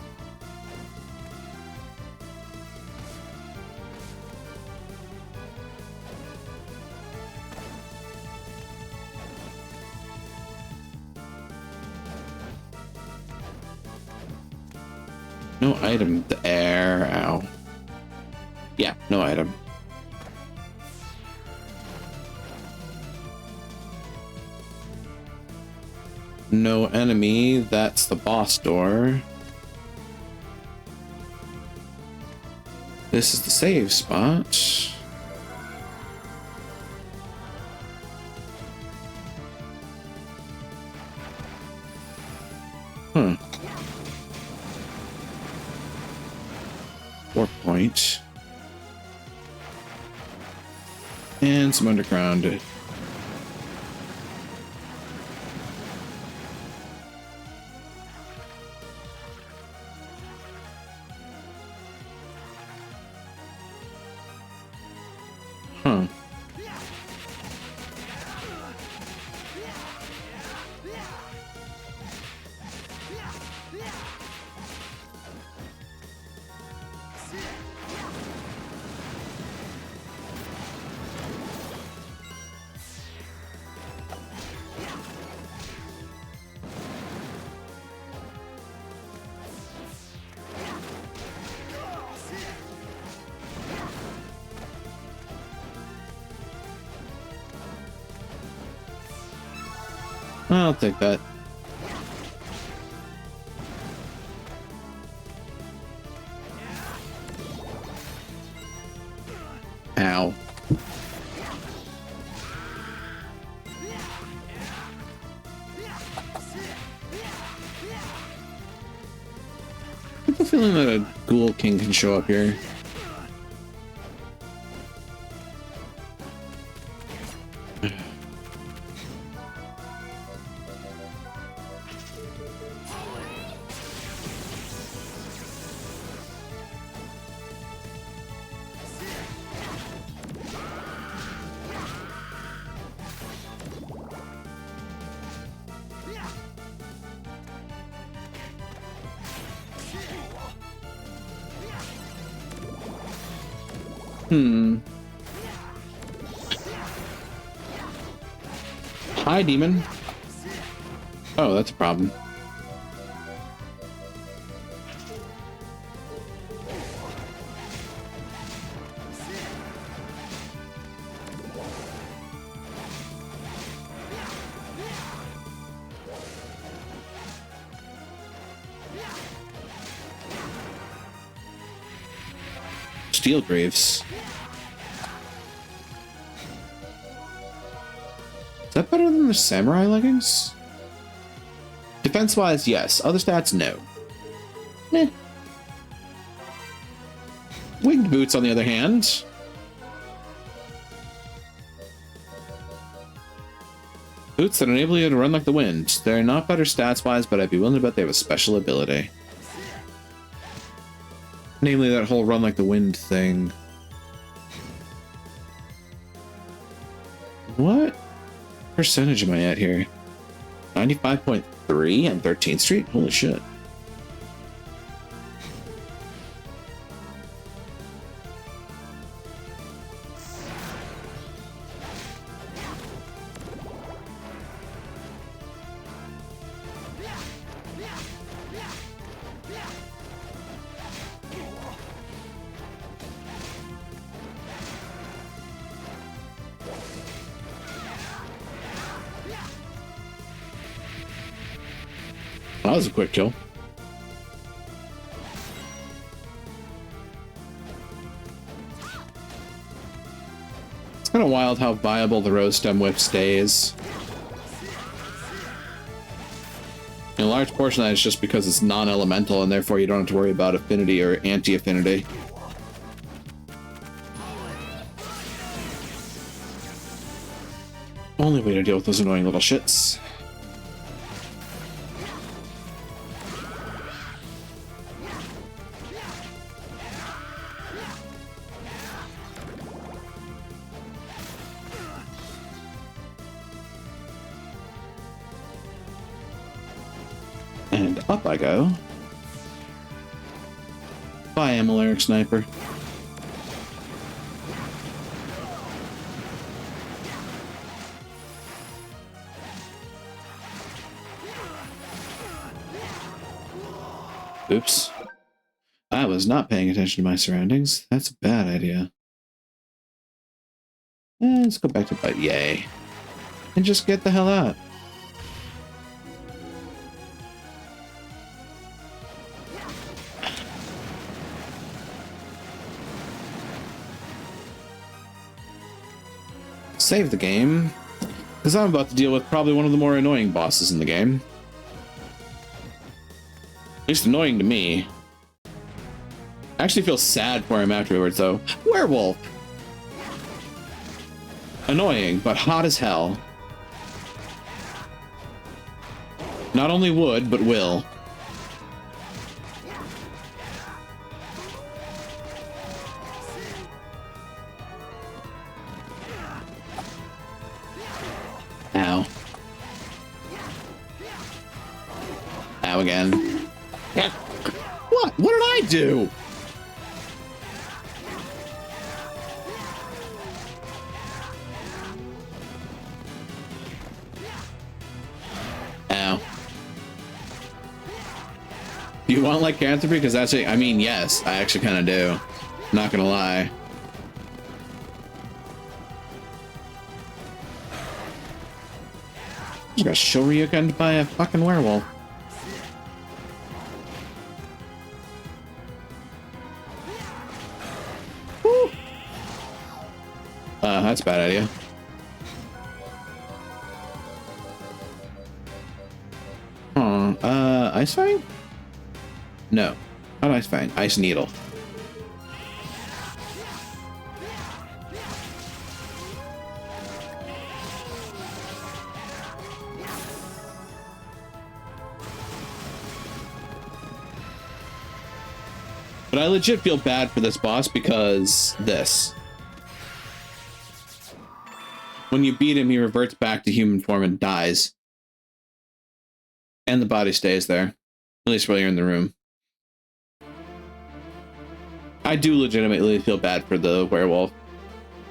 No item there. Ow. Yeah, no item. No enemy. That's the boss door. This is the save spot. Huh. 4 point. And some underground. Huh. I'll take that. Ow. I have a feeling that a Ghoul King can show up here. Hi, demon. Oh, that's a problem. Steel Graves. Is that better than the samurai leggings? Defense-wise, yes. Other stats, no. Meh. Winged boots, on the other hand. Boots that enable you to run like the wind. They're not better stats-wise, but I'd be willing to bet they have a special ability. Namely, that whole run like the wind thing. What percentage am I at here? 95.3 on 13th Street? Holy shit. That was a quick kill. It's kind of wild how viable the Rose Stem Whip stays. And a large portion of that is just because it's non-elemental, and therefore you don't have to worry about affinity or anti-affinity. Only way to deal with those annoying little shits. And up I go. Bye, Amalaric Sniper. Oops. I was not paying attention to my surroundings. That's a bad idea. Let's go back to bite. Yay. And just get the hell out. Save the game, because I'm about to deal with probably one of the more annoying bosses in the game. At least annoying to me. I actually feel sad for him afterwards, though. Werewolf! Annoying, but hot as hell. Not only would, but will. Ow. Ow again. What? What did I do? Ow. Do you want lycanthropy? Because that's it. I mean, yes, I actually kind of do. Not gonna lie. You got Shoryuken by a fucking werewolf. Woo! That's a bad idea. Ice Fang? No, not Ice Fang. Ice Needle. But I legit feel bad for this boss because this. When you beat him, he reverts back to human form and dies. And the body stays there. At least while you're in the room. I do legitimately feel bad for the werewolf.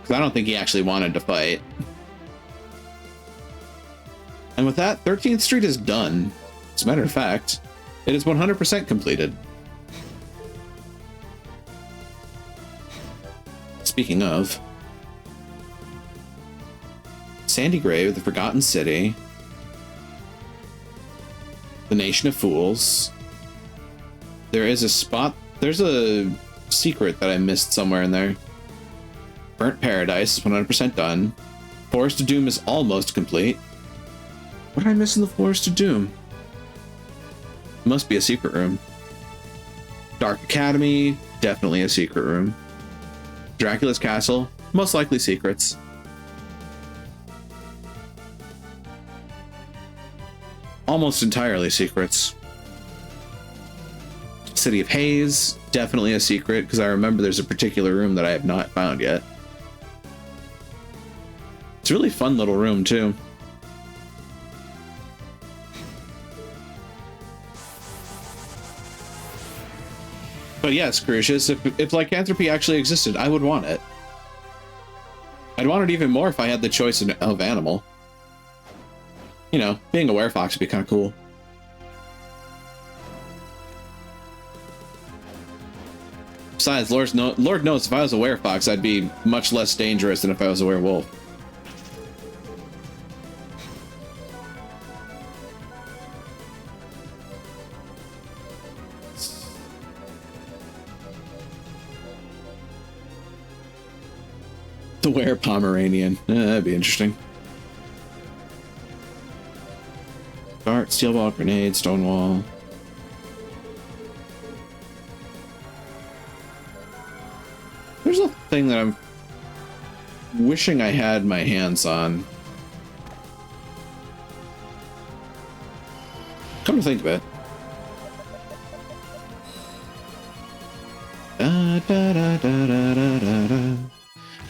Because I don't think he actually wanted to fight. And with that, 13th Street is done. As a matter of fact, it is 100% completed. Speaking of, Sandy Grave, the Forgotten City, the Nation of Fools. There is a spot, there's a secret that I missed somewhere in there. Burnt Paradise is 100% done. Forest of Doom is almost complete. What did I miss in the Forest of Doom? Must be a secret room. Dark Academy, definitely a secret room. Dracula's Castle, most likely secrets. Almost entirely secrets. City of Haze, definitely a secret, because I remember there's a particular room that I have not found yet. It's a really fun little room, too. But yes, Crucius, if lycanthropy actually existed, I would want it. I'd want it even more if I had the choice of animal. You know, being a werefox would be kind of cool. Besides, Lord knows if I was a werefox, I'd be much less dangerous than if I was a werewolf. The Were Pomeranian. That'd be interesting. Dart, steel ball, grenade, stonewall. There's a thing that I'm wishing I had my hands on. Come to think of it.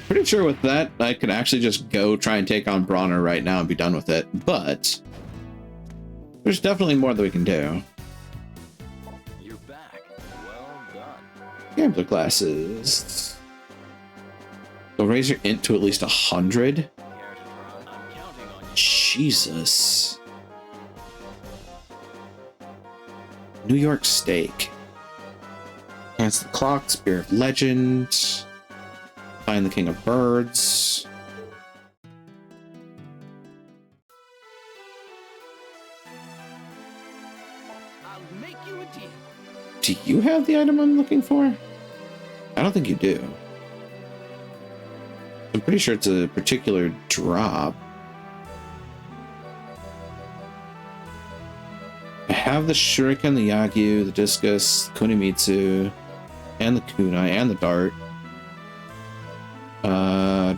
Pretty sure with that, I could actually just go try and take on Brauner right now and be done with it. But there's definitely more that we can do. You're back. Well done. Gambler classes. So raise your int to at least 100. Care to try? I'm counting on you. Jesus. New York Steak. Dance the Clock, Spear of Legend. Find the King of Birds. I'll make you a deal. Do you have the item I'm looking for? I don't think you do. I'm pretty sure it's a particular drop. I have the Shuriken, the Yagyu, the Discus, the Kunimitsu, and the Kunai, and the Dart.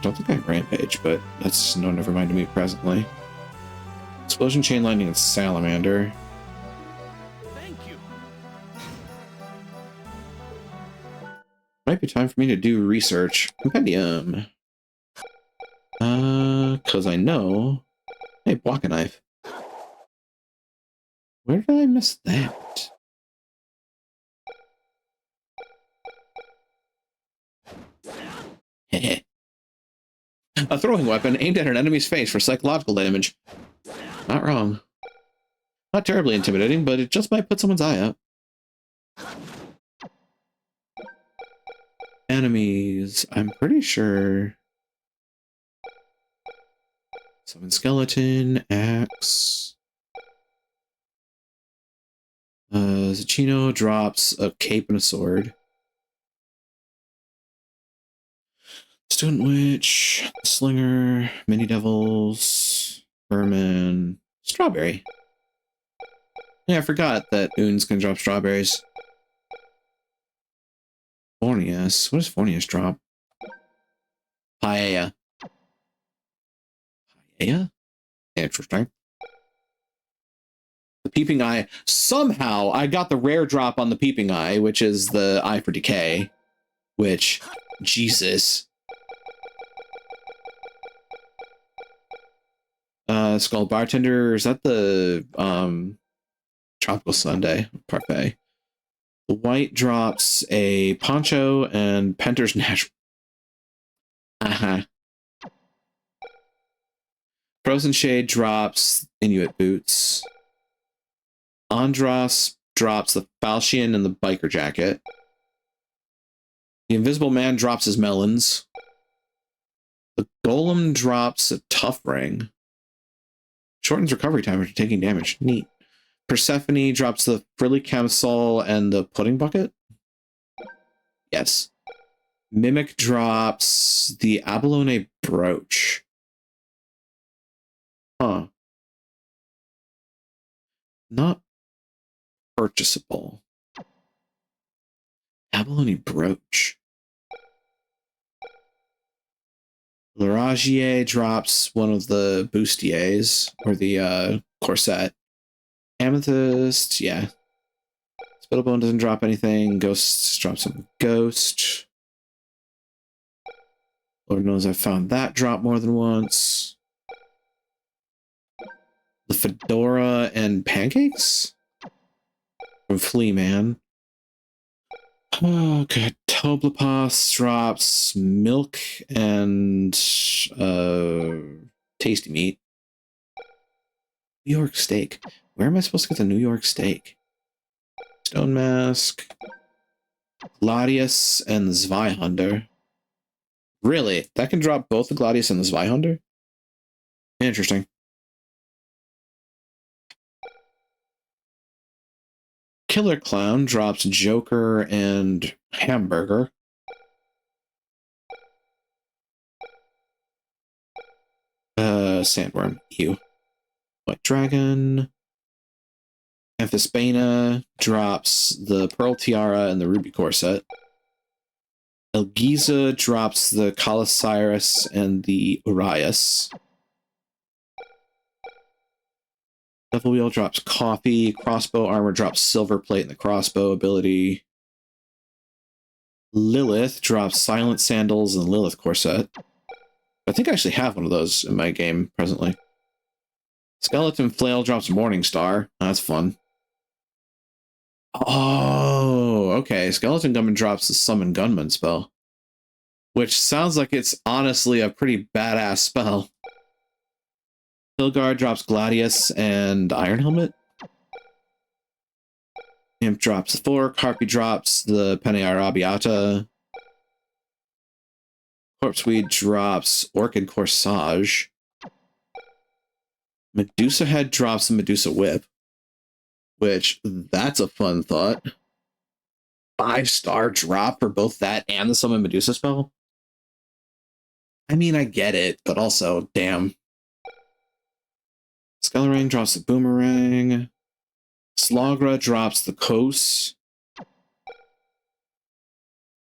Don't think I have Rampage, but that's no never mind to me presently. Explosion, Chain Lightning, and Salamander. Thank you. Might be time for me to do research. Compendium. Cause I know. Hey, block a knife. Where did I miss that? Heh. A throwing weapon aimed at an enemy's face for psychological damage. Not wrong. Not terribly intimidating, but it just might put someone's eye out. Enemies. I'm pretty sure. Summon skeleton, axe. Zacchino drops a cape and a sword. Student Witch, Slinger, Mini Devils, Vermin, Strawberry. Yeah, I forgot that Oons can drop strawberries. Fornius. What does Fornius drop? Paella. Paella? Interesting. The Peeping Eye. Somehow I got the rare drop on the Peeping Eye, which is the Eye for Decay. Which, Jesus. Skull Bartender. Is that the Tropical Sundae Parfait? The white drops a poncho and Penter's Natural. Frozen Shade drops Inuit Boots. Andros drops the Falchion and the Biker Jacket. The Invisible Man drops his melons. The Golem drops a Tough Ring. Shortens recovery time after taking damage. Neat. Persephone drops the Frilly Camisole and the Pudding Bucket. Yes. Mimic drops the Abalone Brooch. Huh. Not purchasable. Abalone Brooch. Laragier drops one of the bustiers, or the corset. Amethyst, yeah. Spittlebone doesn't drop anything. Ghost drops some Ghost. Lord knows I've found that drop more than once. The Fedora and Pancakes? From Flea Man. Oh, God. Toblepas drops milk and tasty meat. New York Steak. Where am I supposed to get the New York Steak? Stone Mask. Gladius and the Zweihander. Really? That can drop both the Gladius and the Zweihander? Interesting. Killer Clown drops Joker and Hamburger. Sandworm. Ew. White Dragon. Amphisbaena drops the Pearl Tiara and the Ruby Corset. Elgiza drops the Colosirus and the Urias. Devil Wheel drops Coffee. Crossbow Armor drops Silver Plate and the Crossbow ability. Lilith drops Silent Sandals and Lilith Corset. I think I actually have one of those in my game presently. Skeleton Flail drops Morning Star. That's fun. Oh, okay. Skeleton Gunman drops the Summon Gunman spell, which sounds like it's honestly a pretty badass spell. Hilgard drops Gladius and Iron Helmet. Imp drops the Fork. Harpy drops the Pene Arabiata. Corpseweed drops Orchid Corsage. Medusa Head drops the Medusa Whip, which that's a fun thought. 5-star drop for both that and the Summon Medusa spell. I mean, I get it, but also, damn. Skelerang drops the Boomerang. Slagra drops the Kos.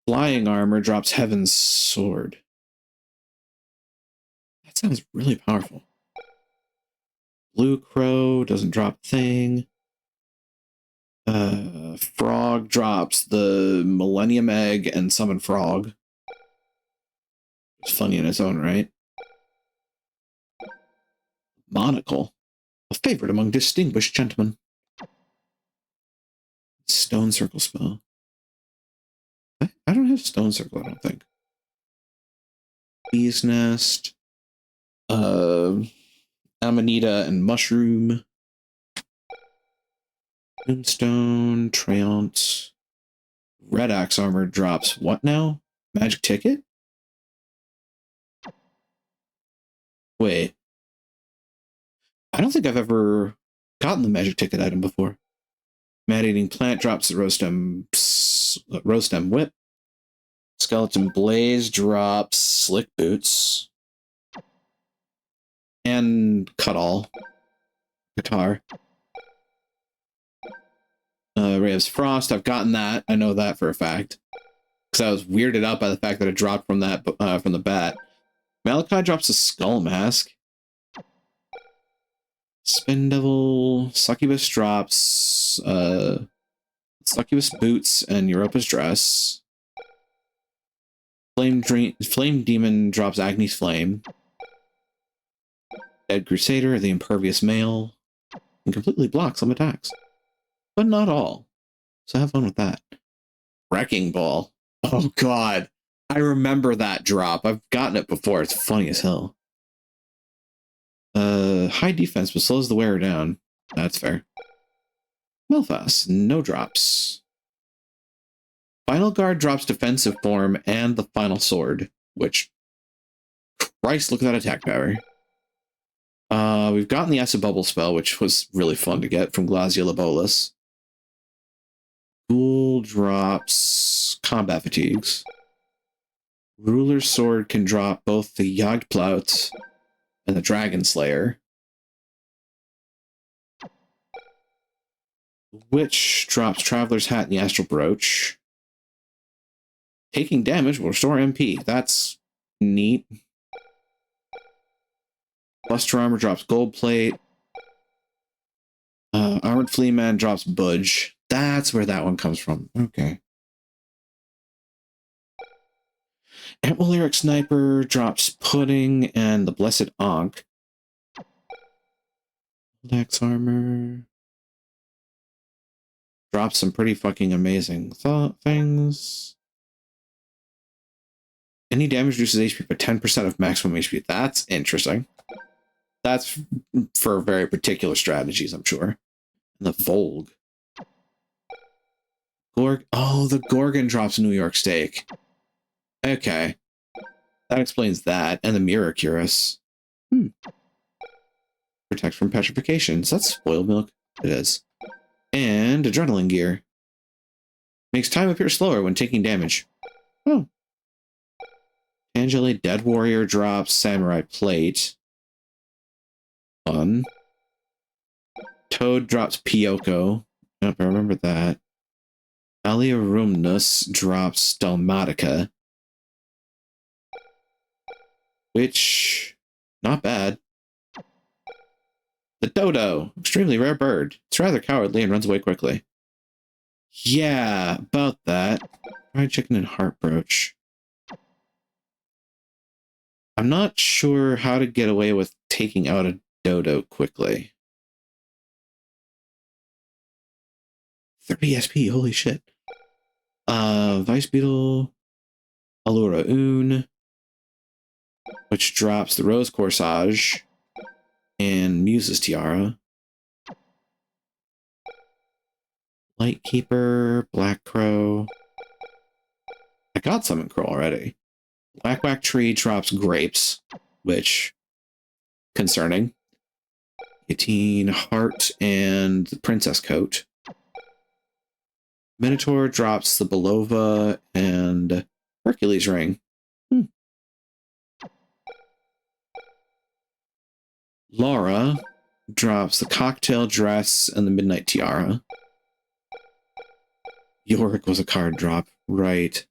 Flying Armor drops Heaven's Sword. That sounds really powerful. Blue Crow doesn't drop thing. Frog drops the Millennium Egg and Summon Frog. It's funny in its own right. Monocle, a favorite among distinguished gentlemen. Stone Circle spell. I don't have Stone Circle, I don't think. Bee's Nest. Amanita and Mushroom. Moonstone, Treant. Red Axe Armor drops what now? Magic Ticket? Wait. I don't think I've ever gotten the Magic Ticket item before. Mad Eating Plant drops the Rostem Whip. Skeleton Blaze drops Slick Boots. And Cut-All. Guitar. Rave's Frost, I've gotten that. I know that for a fact. Because I was weirded out by the fact that it dropped from that from the bat. Malachi drops a Skull Mask. Spin Devil. Succubus drops Succubus Boots and Europa's Dress. Flame Demon drops Agni's Flame. Dead Crusader, the Impervious Male, and completely blocks some attacks. But not all. So have fun with that. Wrecking Ball. Oh god. I remember that drop. I've gotten it before. It's funny as hell. High defense, but slows the wearer down. That's fair. Melfast, no drops. Final Guard drops defensive form and the Final Sword, which, Christ, look at that attack power. We've gotten the Acid Bubble spell, which was really fun to get from Glazia Labolas. Ghoul drops Combat Fatigues. Ruler's Sword can drop both the Jagdplaut and the Dragon Slayer. Witch drops Traveler's Hat and the Astral Brooch. Taking damage will restore MP. That's neat. Buster Armor drops Gold Plate. Armored Fleaman drops Budge. That's where that one comes from. Okay. Antwaleric Sniper drops Pudding and the Blessed Ankh. Dex Armor drops some pretty fucking amazing things. Any damage reduces HP by 10% of maximum HP. That's interesting. That's for very particular strategies, I'm sure. And the Volg. Oh, the Gorgon drops New York Steak. Okay. That explains that. And the Mirror Cuirass. Protects from petrification. So that's spoiled milk. It is. And Adrenaline Gear. Makes time appear slower when taking damage. Oh. Angeli Dead Warrior drops Samurai Plate. Fun. Toad drops Pyoko. Yep, I remember that. Aliarumnus drops Dalmatica. Which, not bad. The dodo, extremely rare bird. It's rather cowardly and runs away quickly. Yeah, about that. Fried chicken and heart brooch. I'm not sure how to get away with taking out a dodo quickly. 30 SP, holy shit. Vice Beetle, Allura Un, which drops the Rose Corsage, and Muse's Tiara. Lightkeeper, Black Crow. I got Summon Crow already. Black Whack Tree drops Grapes, which, concerning. Guillotine, Heart, and the Princess Coat. Minotaur drops the Belova and Hercules Ring. Laura drops the Cocktail Dress and the Midnight Tiara. Yorick was a card drop. Right.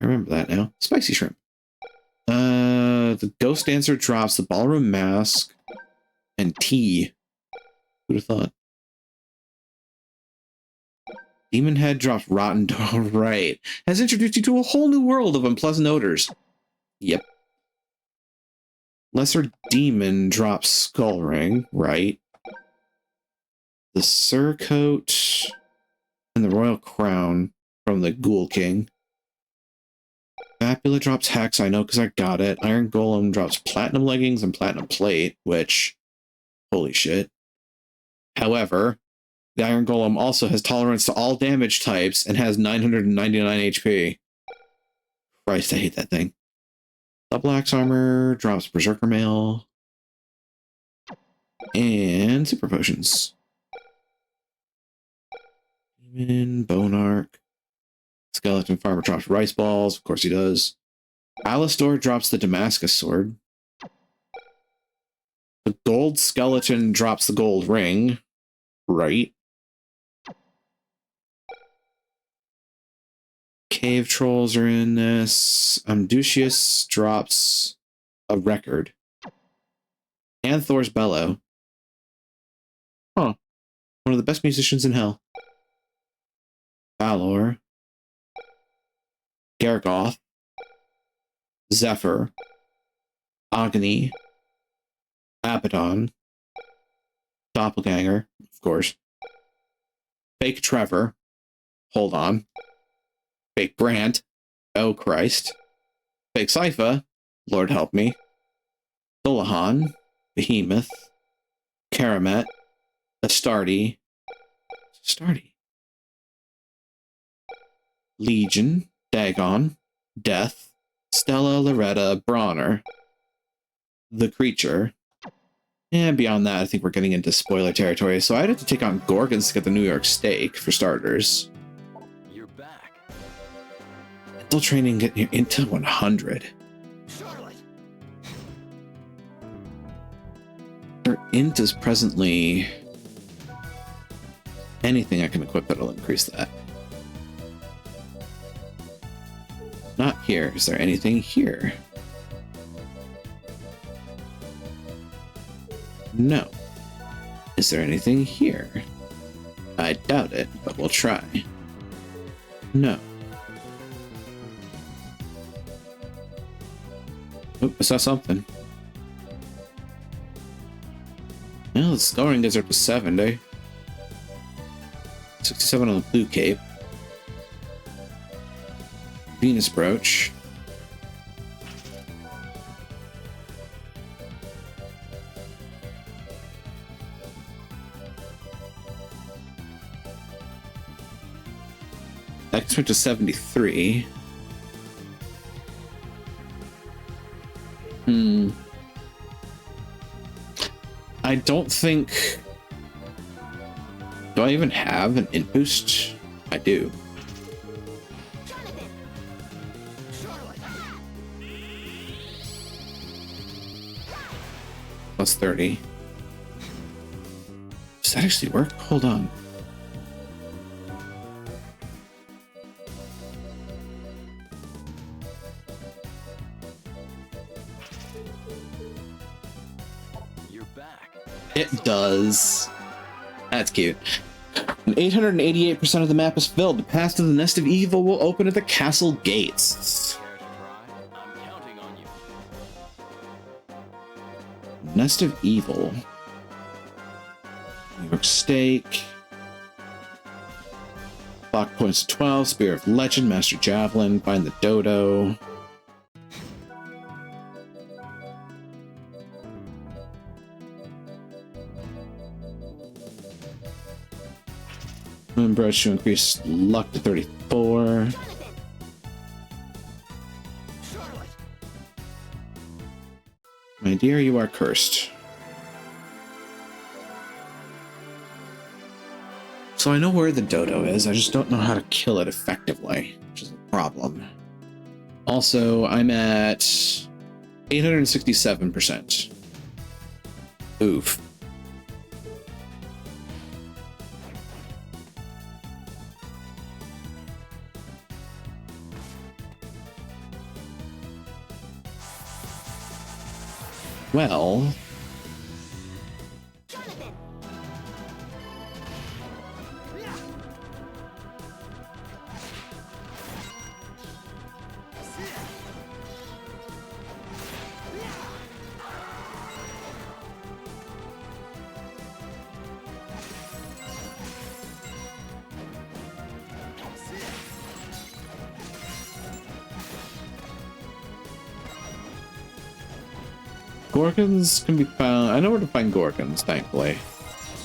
I remember that now. Spicy Shrimp. The Ghost Dancer drops the Ballroom Mask and Tea. Who'd have thought? Demon Head drops Rotten Dog. Right. Has introduced you to a whole new world of unpleasant odors. Yep. Lesser Demon drops Skull Ring. Right. The Surcoat and the Royal Crown from the Ghoul King. Vapula drops Hex, I know because I got it. Iron Golem drops Platinum Leggings and Platinum Plate, which, holy shit. However, the Iron Golem also has tolerance to all damage types and has 999 HP. Christ, I hate that thing. Double Axe Armor drops Berserker Mail. And Super Potions. Demon, Bone Arc. Skeleton Farmer drops Rice Balls. Of course he does. Alastor drops the Damascus Sword. The Gold Skeleton drops the Gold Ring. Right. Cave Trolls are in this. Amducius drops a Record. And Thor's Bellow. Huh. One of the best musicians in hell. Valor. Gargoth, Zephyr, Agony, Abaddon, Doppelganger, of course, Fake Trevor, hold on, Fake Brant, oh Christ, Fake Sypha, Lord help me, Dullahan, Behemoth, Karamet, Astartes, Legion, Dagon, Death, Stella, Loretta, Brauner, the Creature, and beyond that, I think we're getting into spoiler territory. So I'd have to take on Gorgons to get the New York Steak, for starters. You're back. Mental training getting you into 100. Charlotte. Her int is presently anything I can equip that'll increase that. Not here. Is there anything here? No. Is there anything here? I doubt it, but we'll try. No. Oh, I saw something. Well, the scoring gets up to 70. 67 on the blue cape. Venus brooch. That gets me to 73. I don't think... Do I even have an int boost? I do. plus 30. Does that actually work? Hold on. You're back. It does. That's cute. And 888% of the map is filled. The path to the Nest of Evil will open at the castle gates. Care to try? I'm counting on you. Nest of Evil. New York Steak. Block points to 12. Spear of Legend. Master Javelin. Find the Dodo. Moonbrooch to increase luck to 34. Jonathan! Charlotte! My dear, you are cursed. So I know where the dodo is, I just don't know how to kill it effectively, which is a problem. Also, I'm at 867%. Oof. Well, Jonathan! Gorgons can be found. I know where to find Gorgons, thankfully.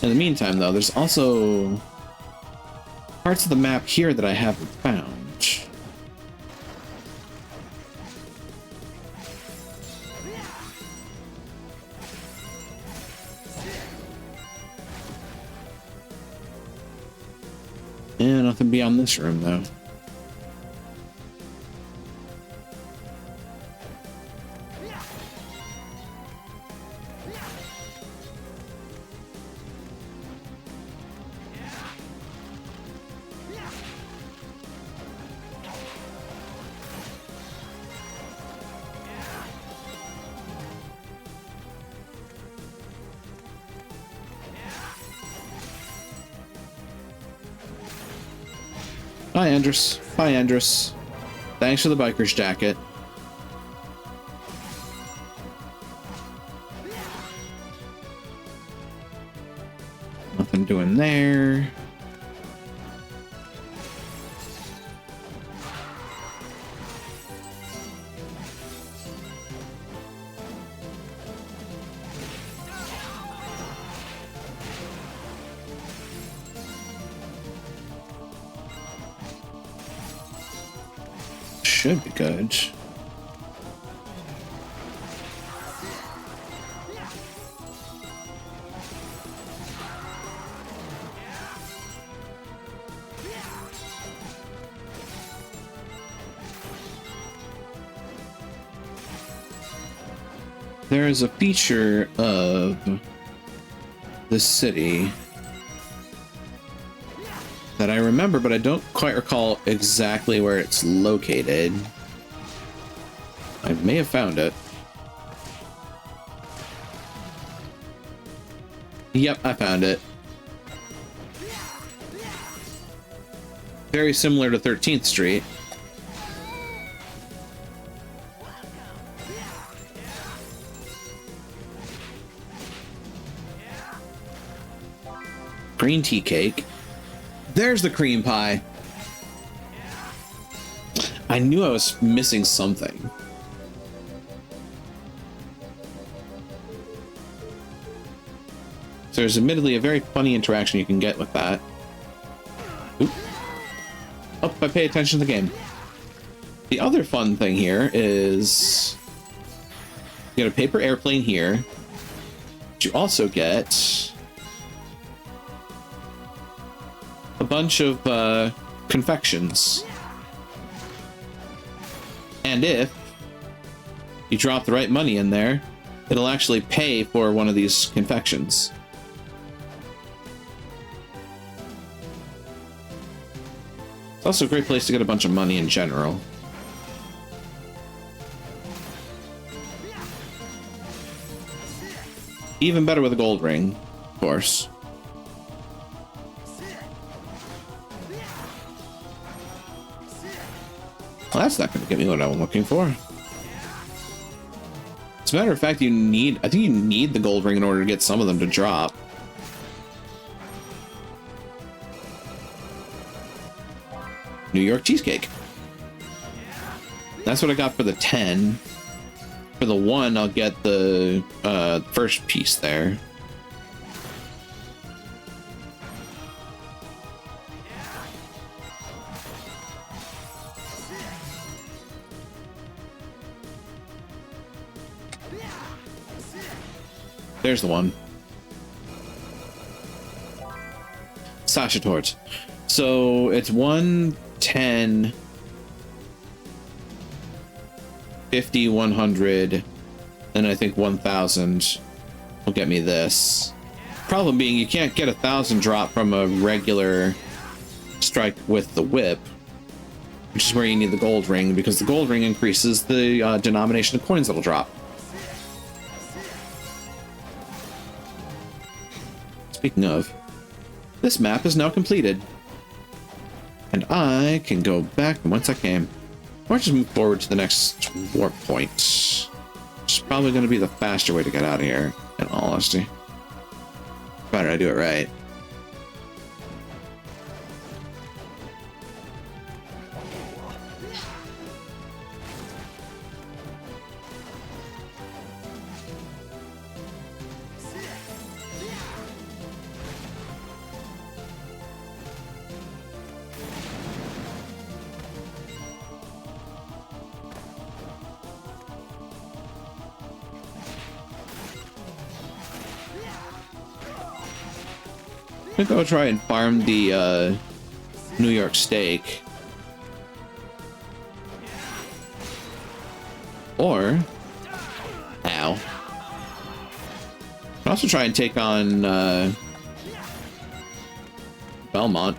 In the meantime, though, there's also parts of the map here that I haven't found. Yeah, nothing beyond this room, though. Hi, Andrus. Bye, Andrus. Thanks for the biker's jacket. Nothing doing there. Should be good. There is a feature of the city that I remember, but I don't quite recall exactly where it's located. I may have found it. Yep, I found it. Very similar to 13th Street. Green tea cake. There's the cream pie. I knew I was missing something. So there's admittedly a very funny interaction you can get with that. Oop. Oh, I pay attention to the game. The other fun thing here is you get a paper airplane here, but you also get a bunch of confections. And if you drop the right money in there, it'll actually pay for one of these confections. It's also a great place to get a bunch of money in general. Even better with a gold ring, of course. Well, that's not going to get me what I'm looking for. As a matter of fact, I think you need the gold ring in order to get some of them to drop. New York cheesecake. That's what I got for the 10. For the 1, I'll get the first piece there. There's the one. Sasha Torts. So it's 1, 10, 50, 100, and I think 1,000 will get me this. Problem being, you can't get 1,000 drop from a regular strike with the whip, which is where you need the gold ring, because the gold ring increases the denomination of coins that'll drop. Speaking of, this map is now completed, and I can go back from whence I came. Or just move forward to the next warp point. Which is probably going to be the faster way to get out of here, in all honesty. Provided I do it right. I'm gonna go try and farm the New York steak. Or, ow. I'll also try and take on Belmont.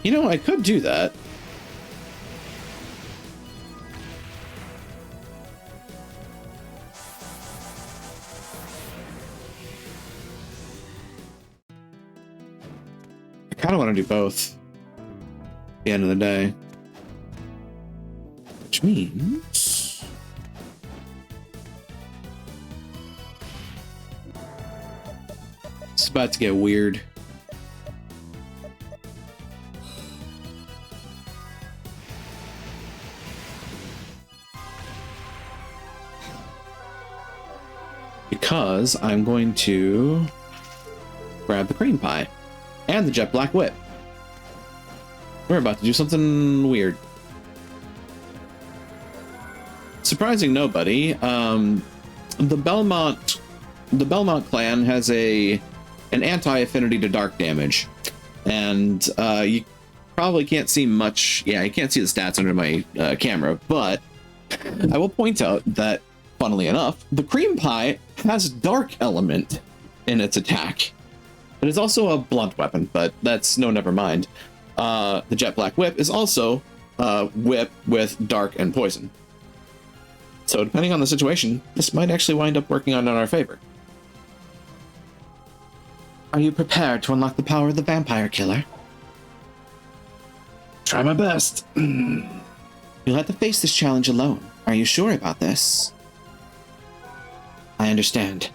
You know, I could do that. I kind of want to do both at the end of the day. Which means... it's about to get weird. Because I'm going to grab the cream pie and the jet black whip. We're about to do something weird. Surprising nobody, the Belmont clan has an anti-affinity to dark damage, and you probably can't see much. Yeah, you can't see the stats under my camera, but I will point out that, funnily enough, the cream pie has dark element in its attack. It is also a blunt weapon, but that's never mind. The jet black whip is also a whip with dark and poison. So depending on the situation, this might actually wind up working out in our favor. Are you prepared to unlock the power of the vampire killer? Try my best. You'll have to face this challenge alone. Are you sure about this? I understand.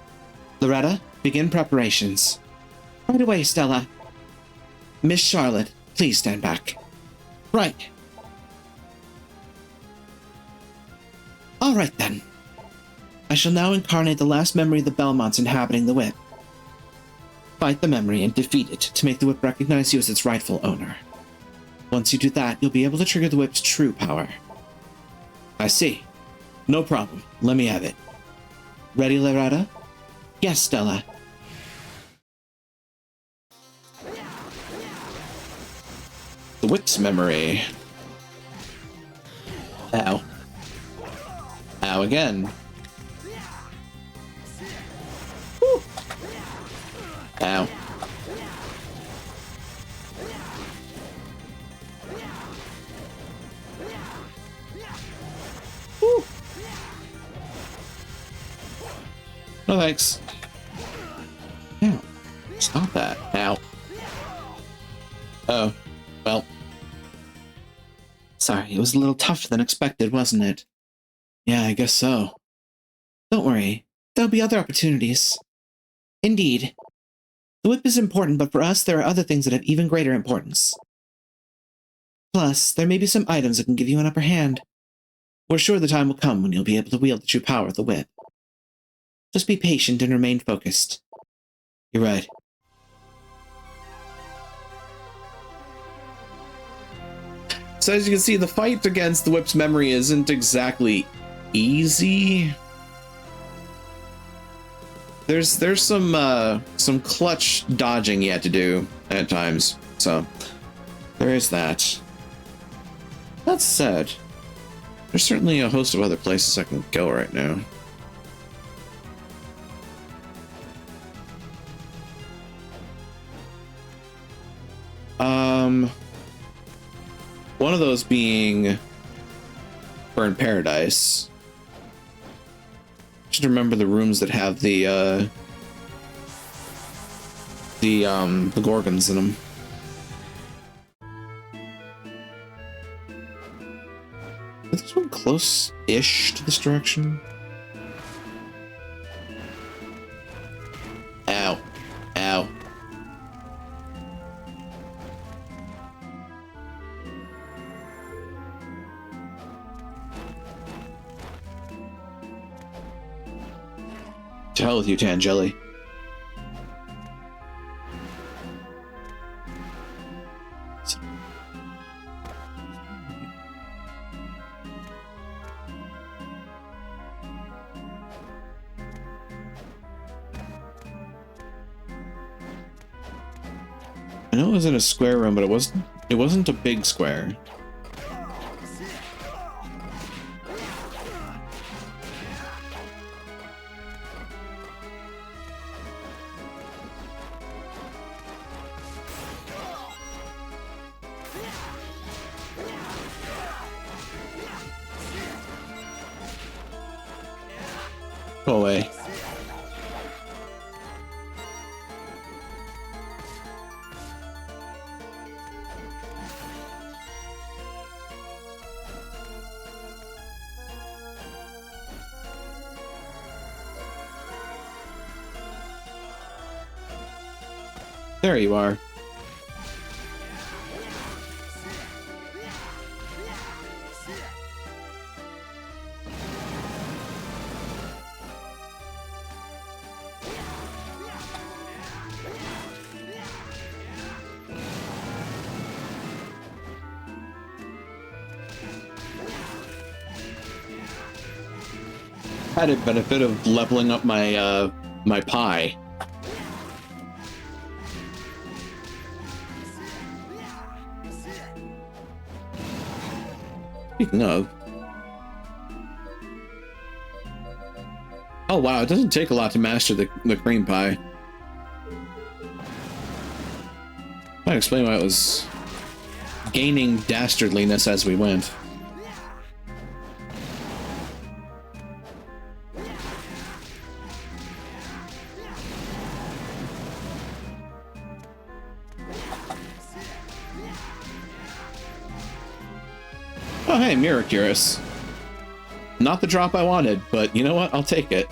Loretta, begin preparations. Right away, Stella. Miss Charlotte, please stand back. Right. All right, then. I shall now incarnate the last memory of the Belmonts inhabiting the whip. Fight the memory and defeat it to make the whip recognize you as its rightful owner. Once you do that, you'll be able to trigger the whip's true power. I see. No problem. Let me have it. Ready, Loretta? Yes, Stella. The whip's memory. Ow. Ow again. Woo. Ow. Woo. No thanks. Ow. Stop that. Ow. Oh. Well. Sorry, it was a little tougher than expected, wasn't it? Yeah, I guess so. Don't worry. There'll be other opportunities. Indeed. The whip is important, but for us, there are other things that have even greater importance. Plus, there may be some items that can give you an upper hand. We're sure the time will come when you'll be able to wield the true power of the whip. Just be patient and remain focused. You're right. So as you can see, the fight against the whip's memory isn't exactly easy. There's some clutch dodging you have to do at times. So there is that. That said, there's certainly a host of other places I can go right now. One of those being Burn Paradise. Just remember the rooms that have the Gorgons in them. Is this one close-ish to this direction? Ow. Ow. To hell with you, Tangeli. I know it was in a square room, but it wasn't a big square. Go away. There you are. Had a benefit of leveling up my my pie. Speaking of, oh wow, it doesn't take a lot to master the cream pie. Might explain why it was gaining dastardliness as we went. Oh, hey, Miracurus. Not the drop I wanted, but you know what? I'll take it.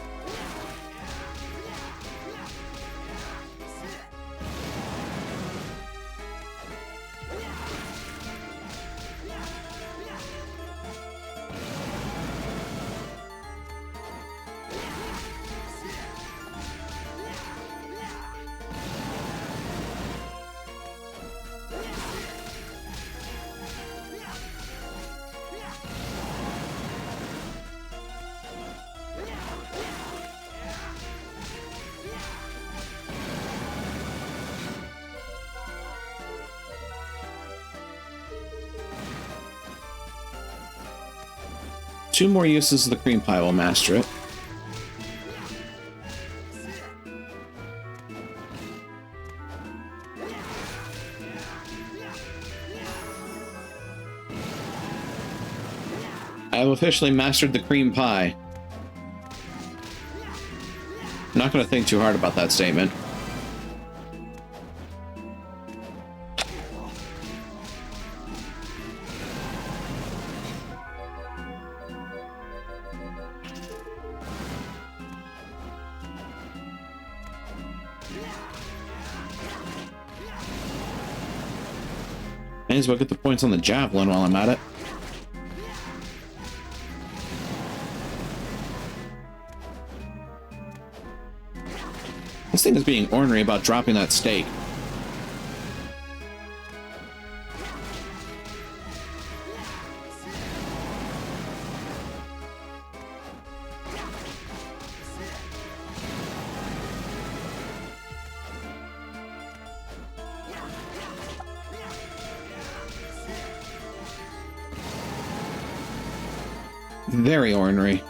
2 more uses of the cream pie will master it. I have officially mastered the cream pie. I'm not going to think too hard about that statement. May as well get the points on the javelin while I'm at it. This thing is being ornery about dropping that stake. Very ornery.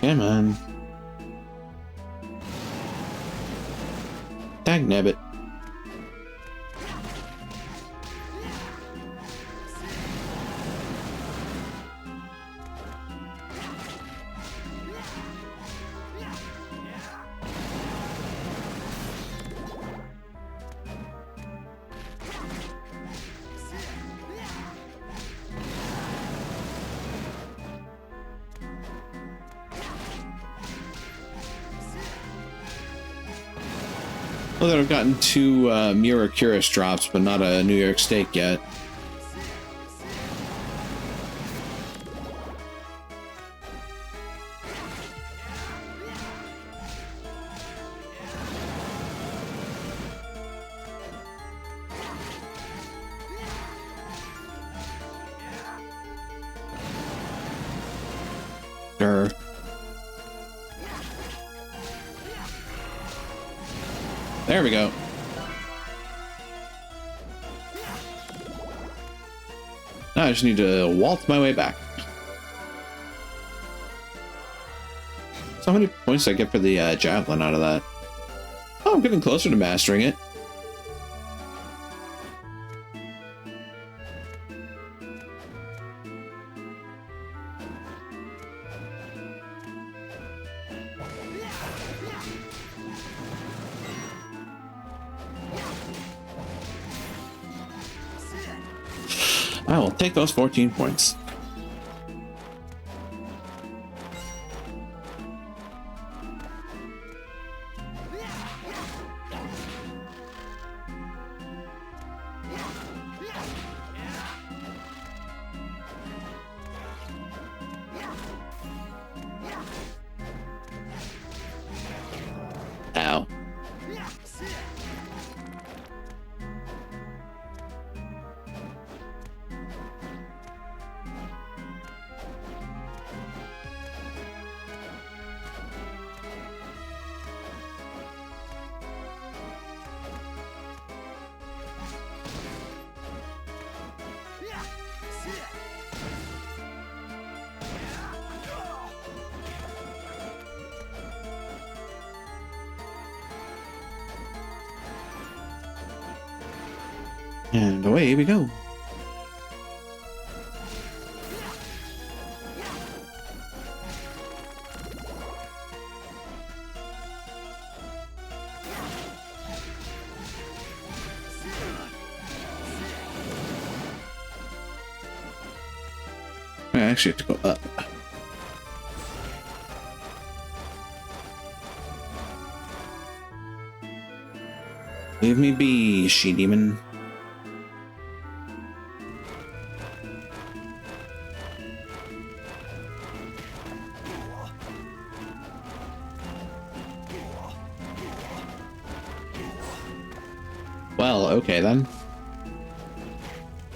Come on. Dagnabbit. Well, I've gotten 2 Mirror Curious drops, but not a New York steak yet. Sure. There we go. Now I just need to waltz my way back. So how many points did I get for the javelin out of that? Oh, I'm getting closer to mastering it. I will take those 14 points. Ow. And away we go. I actually have to go up. Leave me be, she-demon. Well, okay then.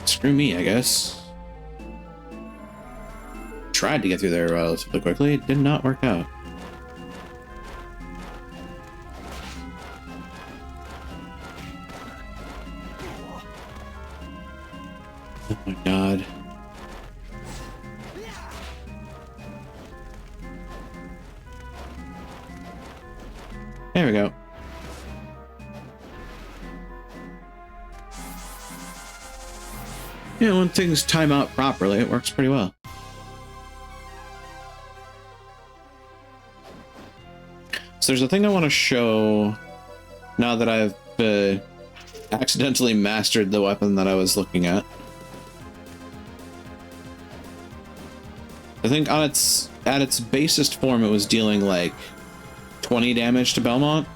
Screw me, I guess. Tried to get through there relatively quickly. It did not work out. Oh my god. There we go. Yeah, when things time out properly, it works pretty well. So there's a thing I want to show now that I've accidentally mastered the weapon that I was looking at. I think on at its basest form, it was dealing like 20 damage to Belmont.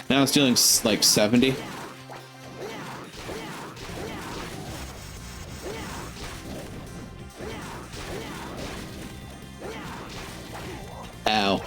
Now it's dealing like 70. Ow.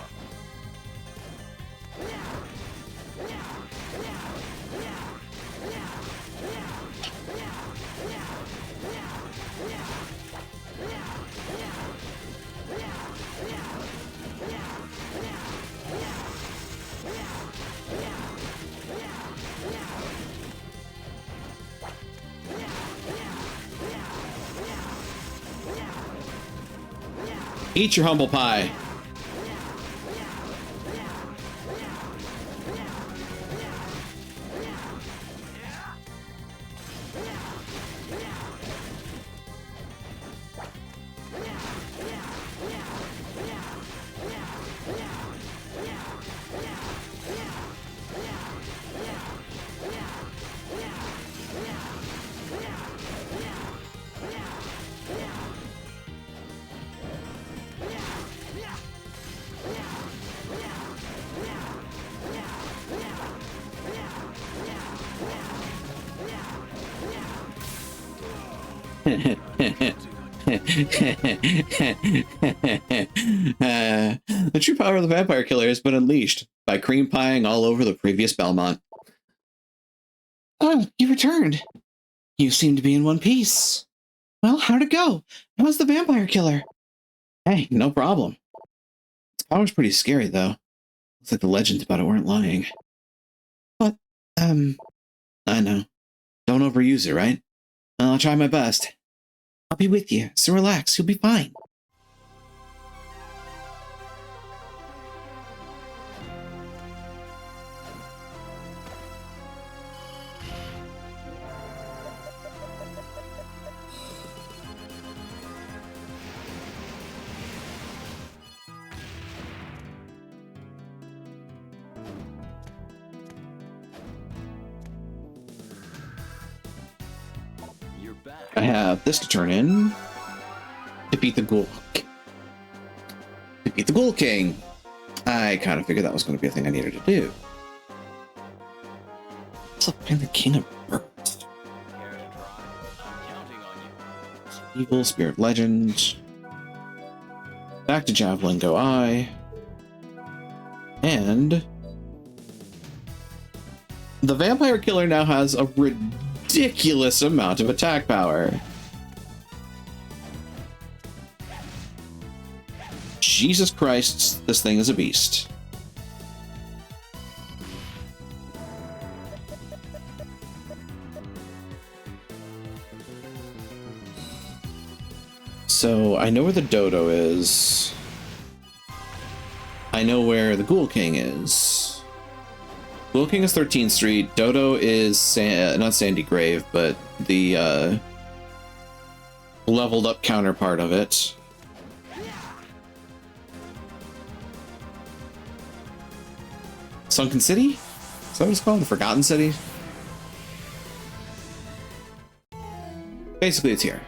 Eat your humble pie. The true power of the vampire killer has been unleashed by cream pieing all over the previous Belmont. Oh, you returned. You seem to be in one piece. Well, how'd it go? How's the vampire killer? Hey, no problem. Its power's pretty scary, though. Looks like the legends about it weren't lying. But, I know. Don't overuse it, right? I'll try my best. I'll be with you, so relax, you'll be fine. I have this to turn in. Defeat the Ghoul. Defeat the Ghoul King. I kind of figured that was going to be a thing I needed to do. What's up, man? The King of Birds. Evil Spirit Legend. Back to Javelin go I. And the Vampire Killer now has a ridiculous amount of attack power. Jesus Christ, this thing is a beast. So I know where the Dodo is. I know where the Ghoul King is. Ghoul King is 13th Street. Dodo is not Sandy Grave, but the leveled up counterpart of it. Sunken City? that what it's called? The Forgotten City? Basically, it's here.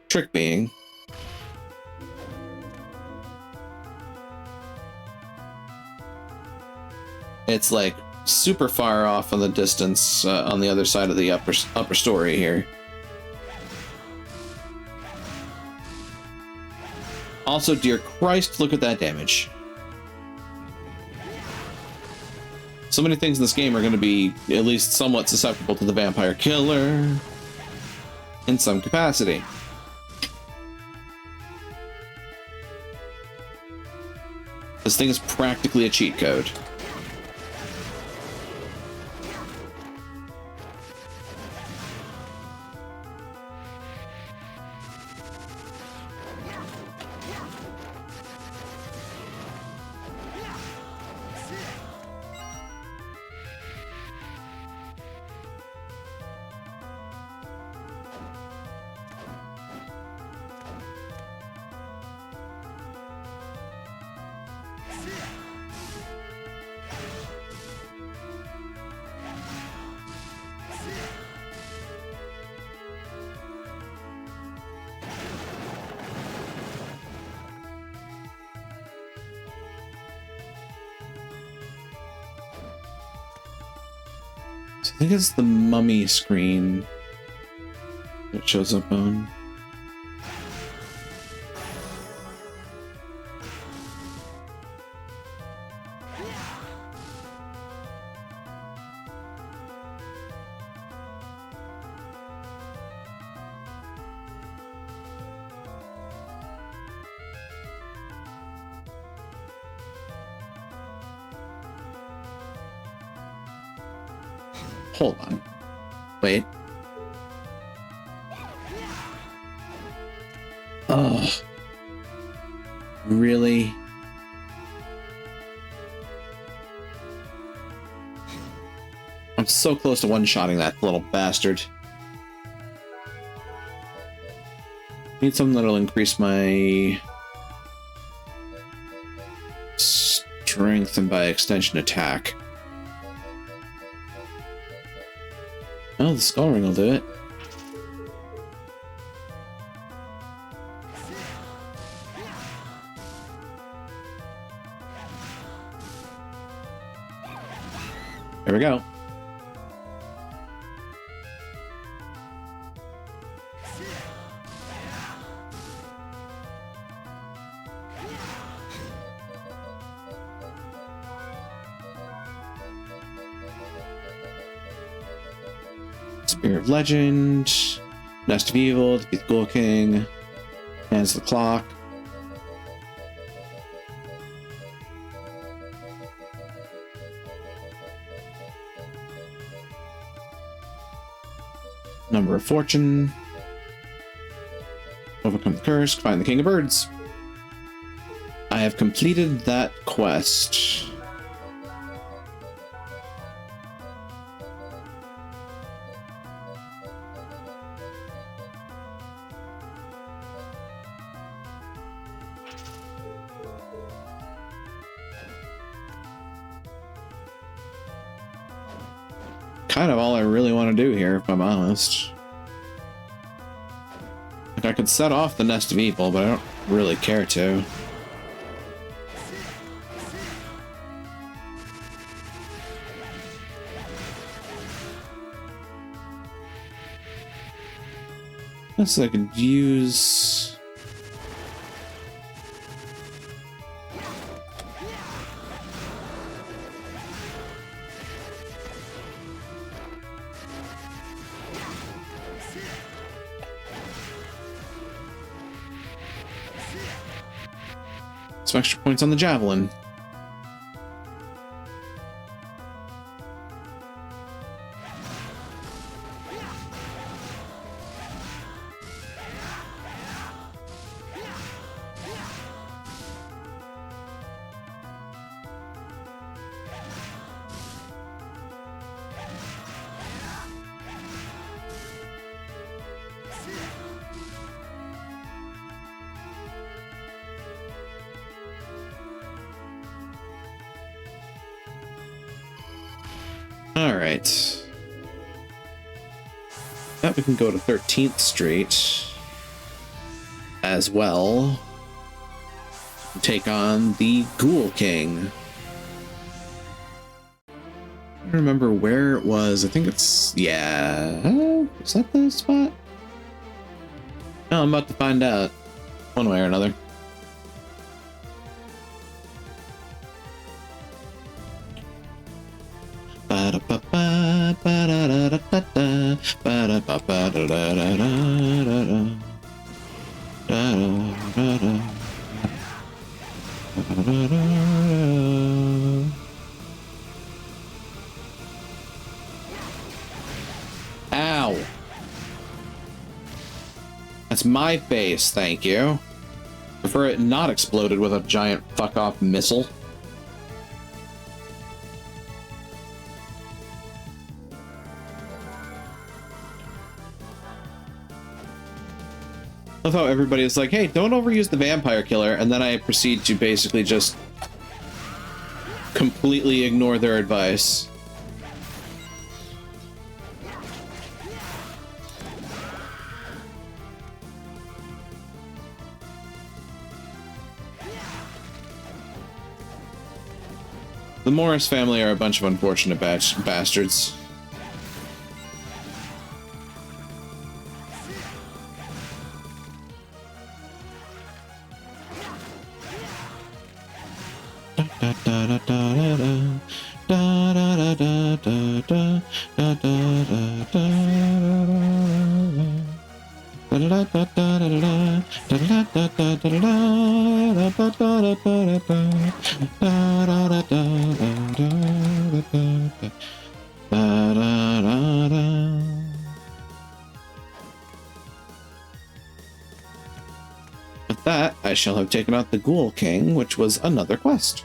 Trick being, it's like super far off in the distance on the other side of the upper story here. Also, dear Christ, look at that damage. So many things in this game are going to be at least somewhat susceptible to the vampire killer in some capacity. This thing is practically a cheat code. I think it's the mummy screen that shows up on. Hold on. Wait. Oh. Really? I'm so close to one-shotting that little bastard. Need something that'll increase my strength and by extension attack. Oh, the skull ring will do it. There we go. Spear of Legend, Nest of Evil, Defeat the Ghoul King, Hands of the Clock. Number of Fortune. Overcome the Curse, find the King of Birds. I have completed that quest. Kind of all I really want to do here, if I'm honest. Like, I could set off the Nest of Evil, but I don't really care to. Guess I could use... some extra points on the javelin. All right. Now we can go to 13th Street as well. Take on the Ghoul King. I don't remember where it was. I think it's, yeah. Is that the spot? No, I'm about to find out. One way or another. Ow. That's my face, thank you. Prefer it not exploded with a giant fuck-off missile. I love how everybody is like, hey, don't overuse the vampire killer, and then I proceed to basically just completely ignore their advice. The Morris family are a bunch of unfortunate bastards. With that, I shall have taken out the Ghoul King, which was another quest.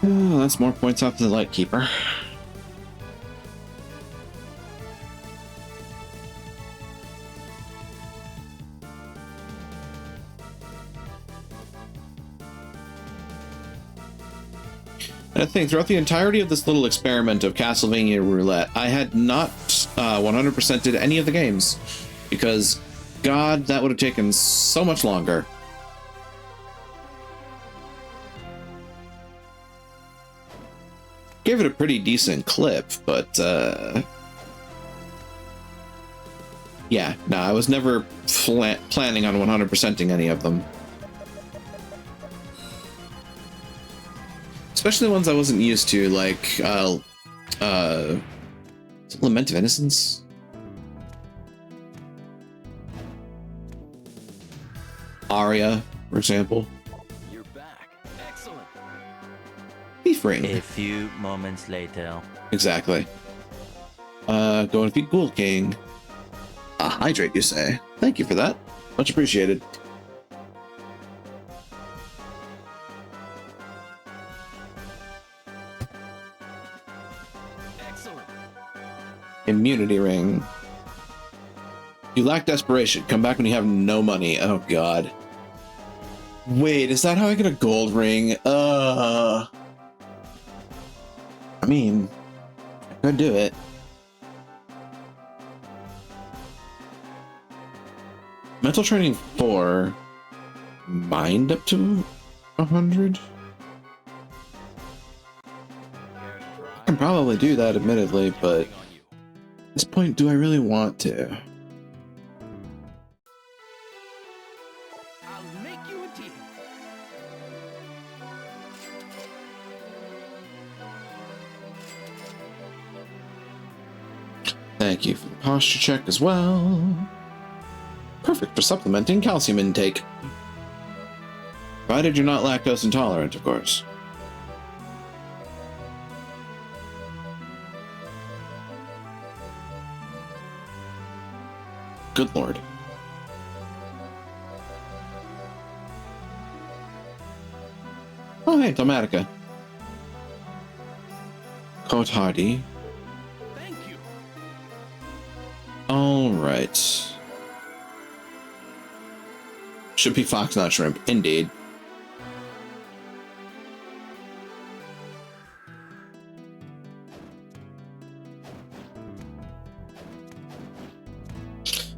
Oh, that's more points off the Lightkeeper. I think throughout the entirety of this little experiment of Castlevania Roulette, I had not 100%ed any of the games, because, God, that would have taken so much longer. Gave it a pretty decent clip, but, yeah, no, I was never planning on 100%ing any of them. Especially the ones I wasn't used to, like, Lament of Innocence? Aria, for example. You're back. Excellent. Thief Ring. A few moments later. Exactly. Go and defeat Ghoul King. A hydrate, you say? Thank you for that. Much appreciated. Immunity ring. You lack desperation. Come back when you have no money. Oh god. Wait, is that how I get a gold ring? I mean, I could do it. Mental training 4. Mind up to 100? I can probably do that, admittedly, but at this point, do I really want to? I'll make you a deal. Thank you for the posture check as well. Perfect for supplementing calcium intake. Provided you're not lactose intolerant, of course. Good lord. Oh, hey, Domatica. Coat Hardy. Thank you. Alright. Should be fox, not shrimp. Indeed.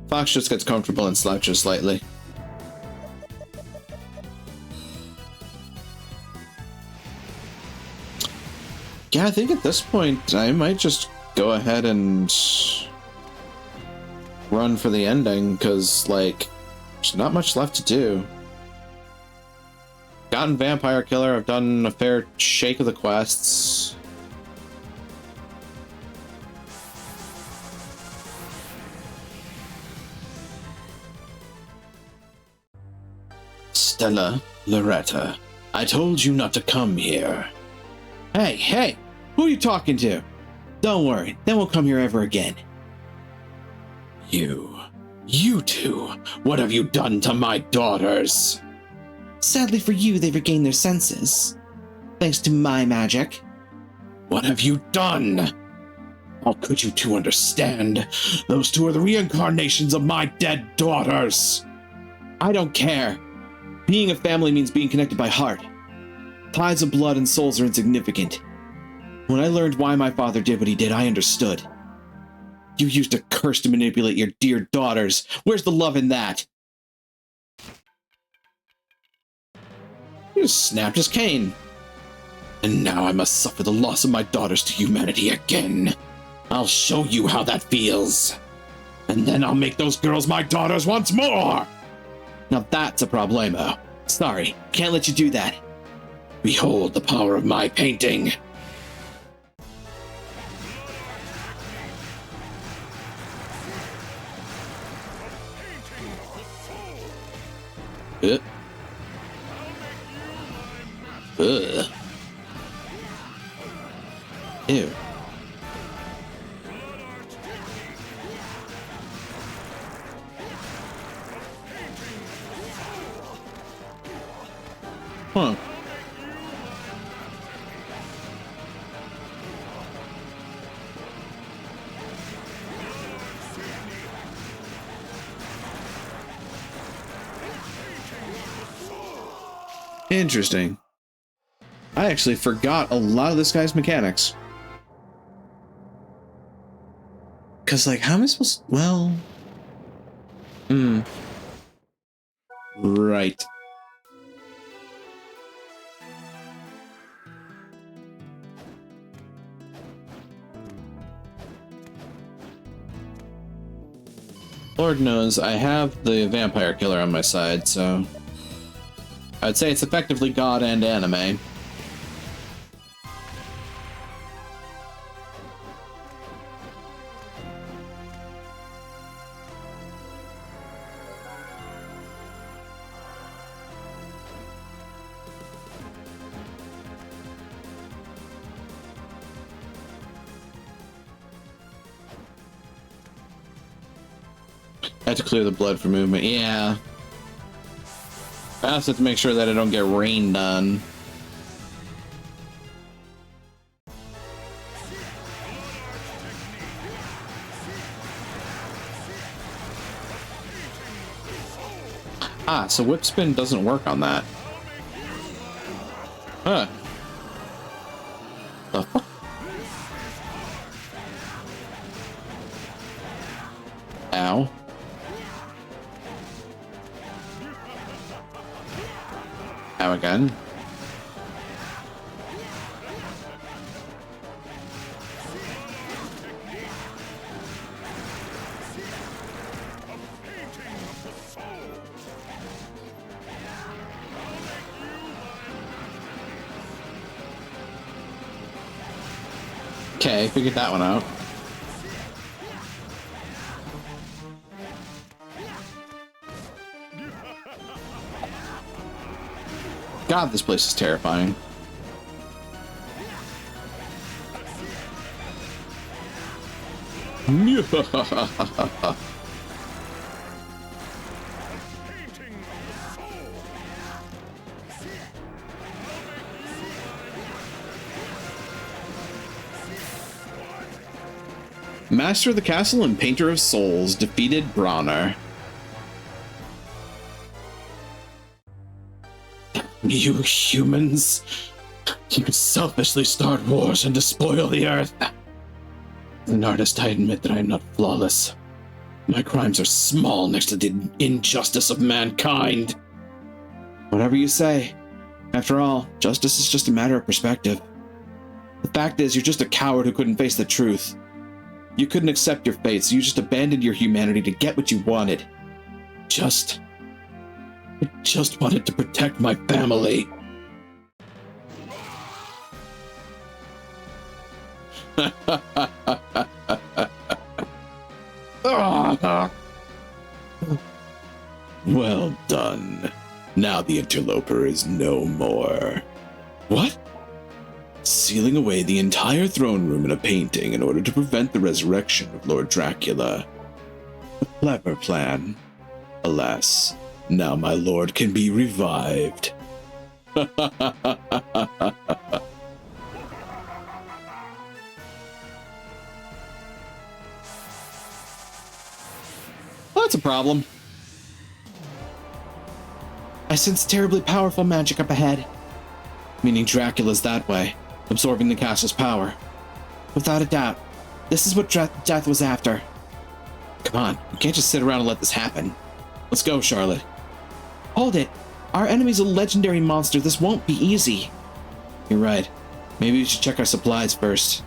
Fox just gets comfortable and slouches slightly. Yeah, I think at this point I might just go ahead and run for the ending, because, like, there's not much left to do. Gotten Vampire Killer, I've done a fair shake of the quests. Stella Loretta, I told you not to come here. Hey, who are you talking to? Don't worry, they won't come here ever again. You two, what have you done to my daughters? Sadly for you, they've regained their senses. Thanks to my magic. What have you done? How could you two understand? Those two are the reincarnations of my dead daughters. I don't care. Being a family means being connected by heart. Ties of blood and souls are insignificant. When I learned why my father did what he did, I understood. You used a curse to manipulate your dear daughters. Where's the love in that? You just snapped his cane. And now I must suffer the loss of my daughters to humanity again. I'll show you how that feels. And then I'll make those girls my daughters once more. Now that's a problemo. Sorry, can't let you do that. Behold the power of my painting. Ugh. Ew. Huh. Interesting. I actually forgot a lot of this guy's mechanics. Because, like, how am I supposed to... Well... Right. Lord knows I have the Vampire Killer on my side, so... I'd say it's effectively God and anime. I have to clear the blood for movement. Yeah. I also have to make sure that I don't get rained on. Ah, so whip spin doesn't work on that. Huh. The fuck? Ow. Ow again. Okay, figured that one out. God, this place is terrifying. Master of the Castle and Painter of Souls defeated Brauner. You humans, you selfishly start wars and despoil the earth. As an artist, I admit that I am not flawless. My crimes are small next to the injustice of mankind. Whatever you say. After all, justice is just a matter of perspective. The fact is, you're just a coward who couldn't face the truth. You couldn't accept your fate, so you just abandoned your humanity to get what you wanted. I just wanted to protect my family. Well done. Now the interloper is no more. What? Sealing away the entire throne room in a painting in order to prevent the resurrection of Lord Dracula. A clever plan. Alas, now my lord can be revived. That's a problem. I sense terribly powerful magic up ahead. Meaning Dracula's that way, absorbing the castle's power. Without a doubt, this is what Death was after. Come on, you can't just sit around and let this happen. Let's go, Charlotte. Hold it. Our enemy's a legendary monster. This won't be easy. You're right. Maybe we should check our supplies first.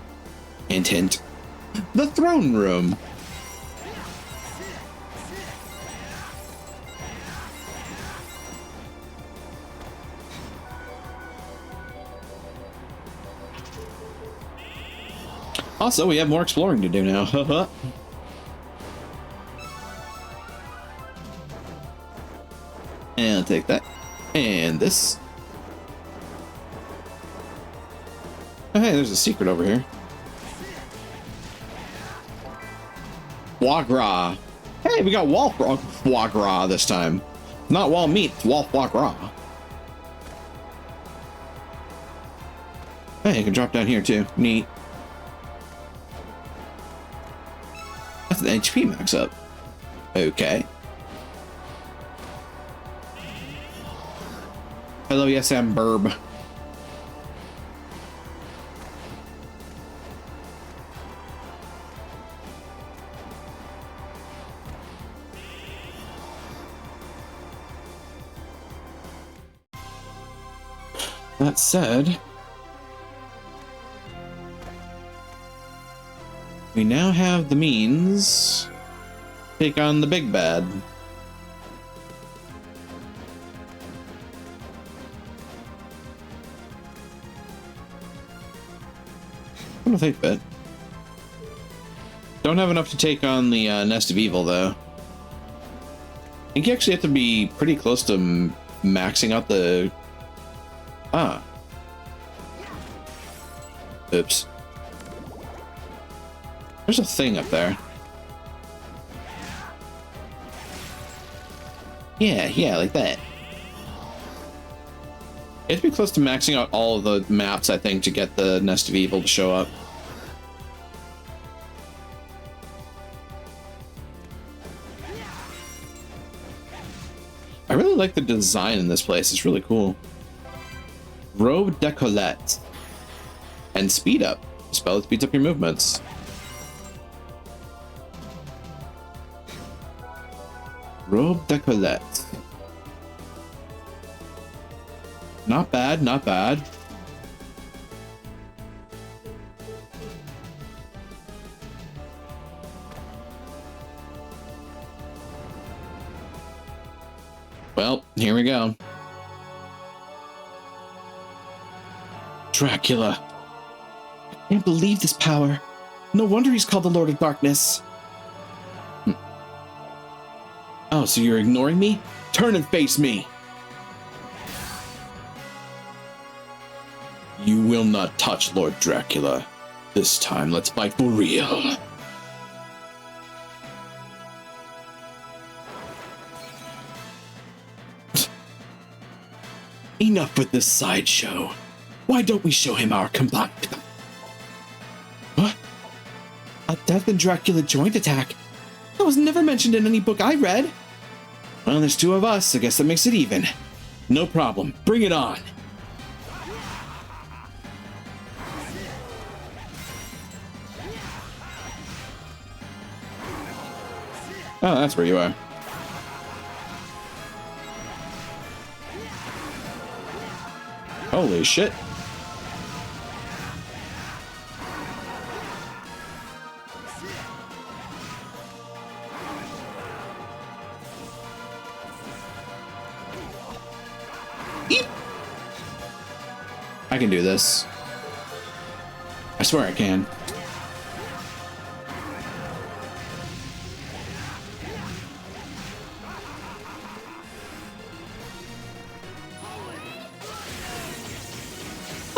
Hint, hint. The throne room. Also, we have more exploring to do now. And I'll take that. And this. Oh, hey, there's a secret over here. Foie gras. Hey, we got wall foie gras this time. Not wall meat, it's wall foie gras. Hey, you can drop down here too. Neat. That's an HP max up. Okay. Hello, yes, I'm Burb. That said, we now have the means to take on the big bad. I don't think fit. Don't have enough to take on the Nest of Evil, though. I think you actually have to be pretty close to maxing out the... Ah. Oops. There's a thing up there. Yeah, like that. You have to be close to maxing out all of the maps, I think, to get the Nest of Evil to show up. I really like the design in this place. It's really cool. Robe Decollete. And speed up. Spell that speeds up your movements. Robe Decollete. Not bad, not bad. Well, here we go. Dracula. I can't believe this power. No wonder he's called the Lord of Darkness. Oh, so you're ignoring me? Turn and face me. You will not touch Lord Dracula. This time, let's fight for real. Enough with this sideshow. Why don't we show him our combined... What? A death and Dracula joint attack? That was never mentioned in any book I read. Well, there's two of us. I guess that makes it even. No problem. Bring it on. Oh, that's where you are. Holy shit. Eep. I can do this. I swear I can.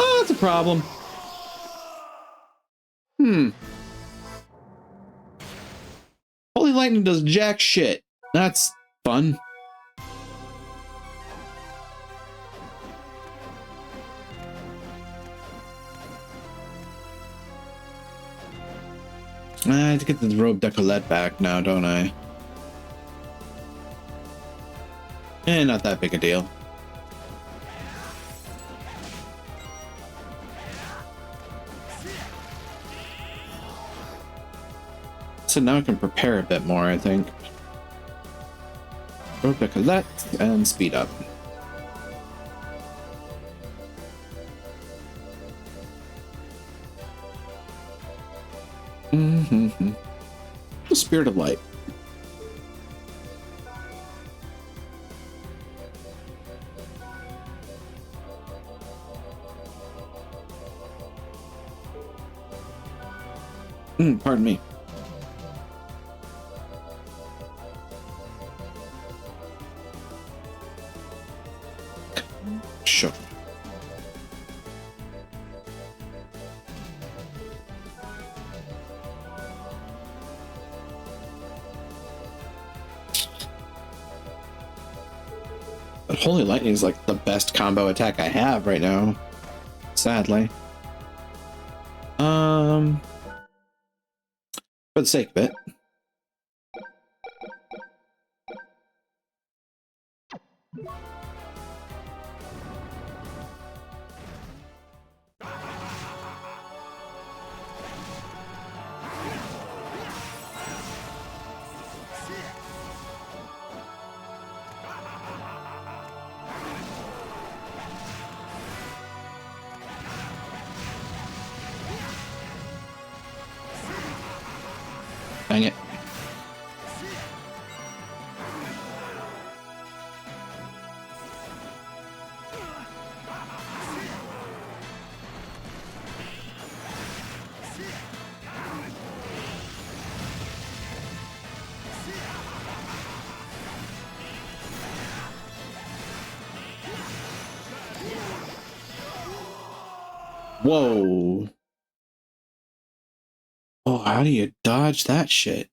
Oh, that's a problem. Holy lightning does jack shit. That's fun. I have to get the robe decollete back now, don't I? Not that big a deal. So now I can prepare a bit more, I think. Robe decollete and speed up. The Spirit of Light. Pardon me. Sure. But Holy Lightning is like the best combo attack I have right now. Sadly. For the sake of it. Dang it. Whoa. Oh, how do you dodge that shit?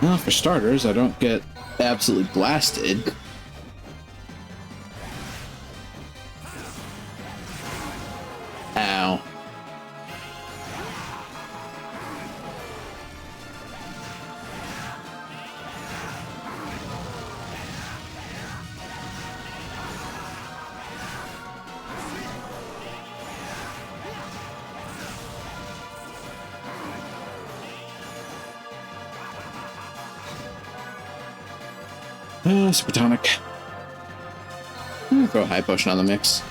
Well, for starters, I don't get absolutely blasted. Ow. Super tonic. Throw a high potion on the mix.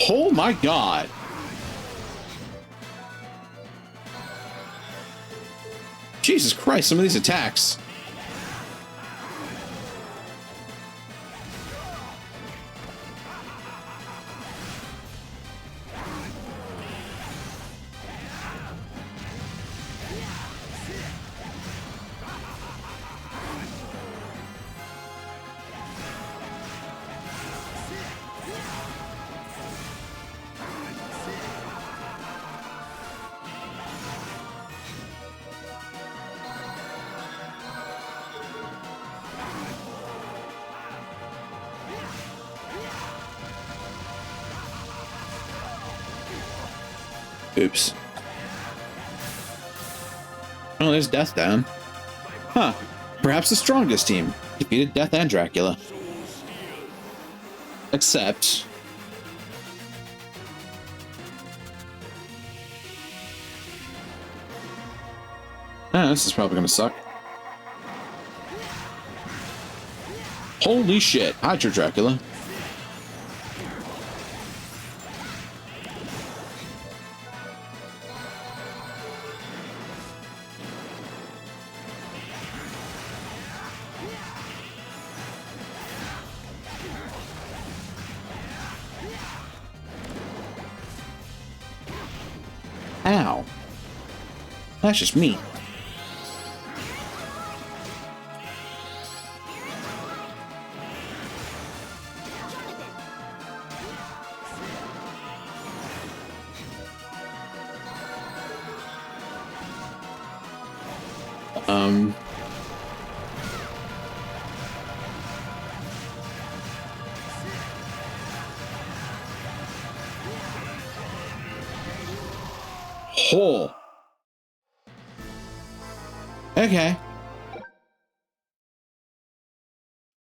Oh my god. Jesus Christ, some of these attacks. Oops. Oh, there's Death down. Huh. Perhaps the strongest team. Defeated Death and Dracula. Except... this is probably gonna suck. Holy shit. Hydra Dracula. Ow. That's just me. Hole. Okay.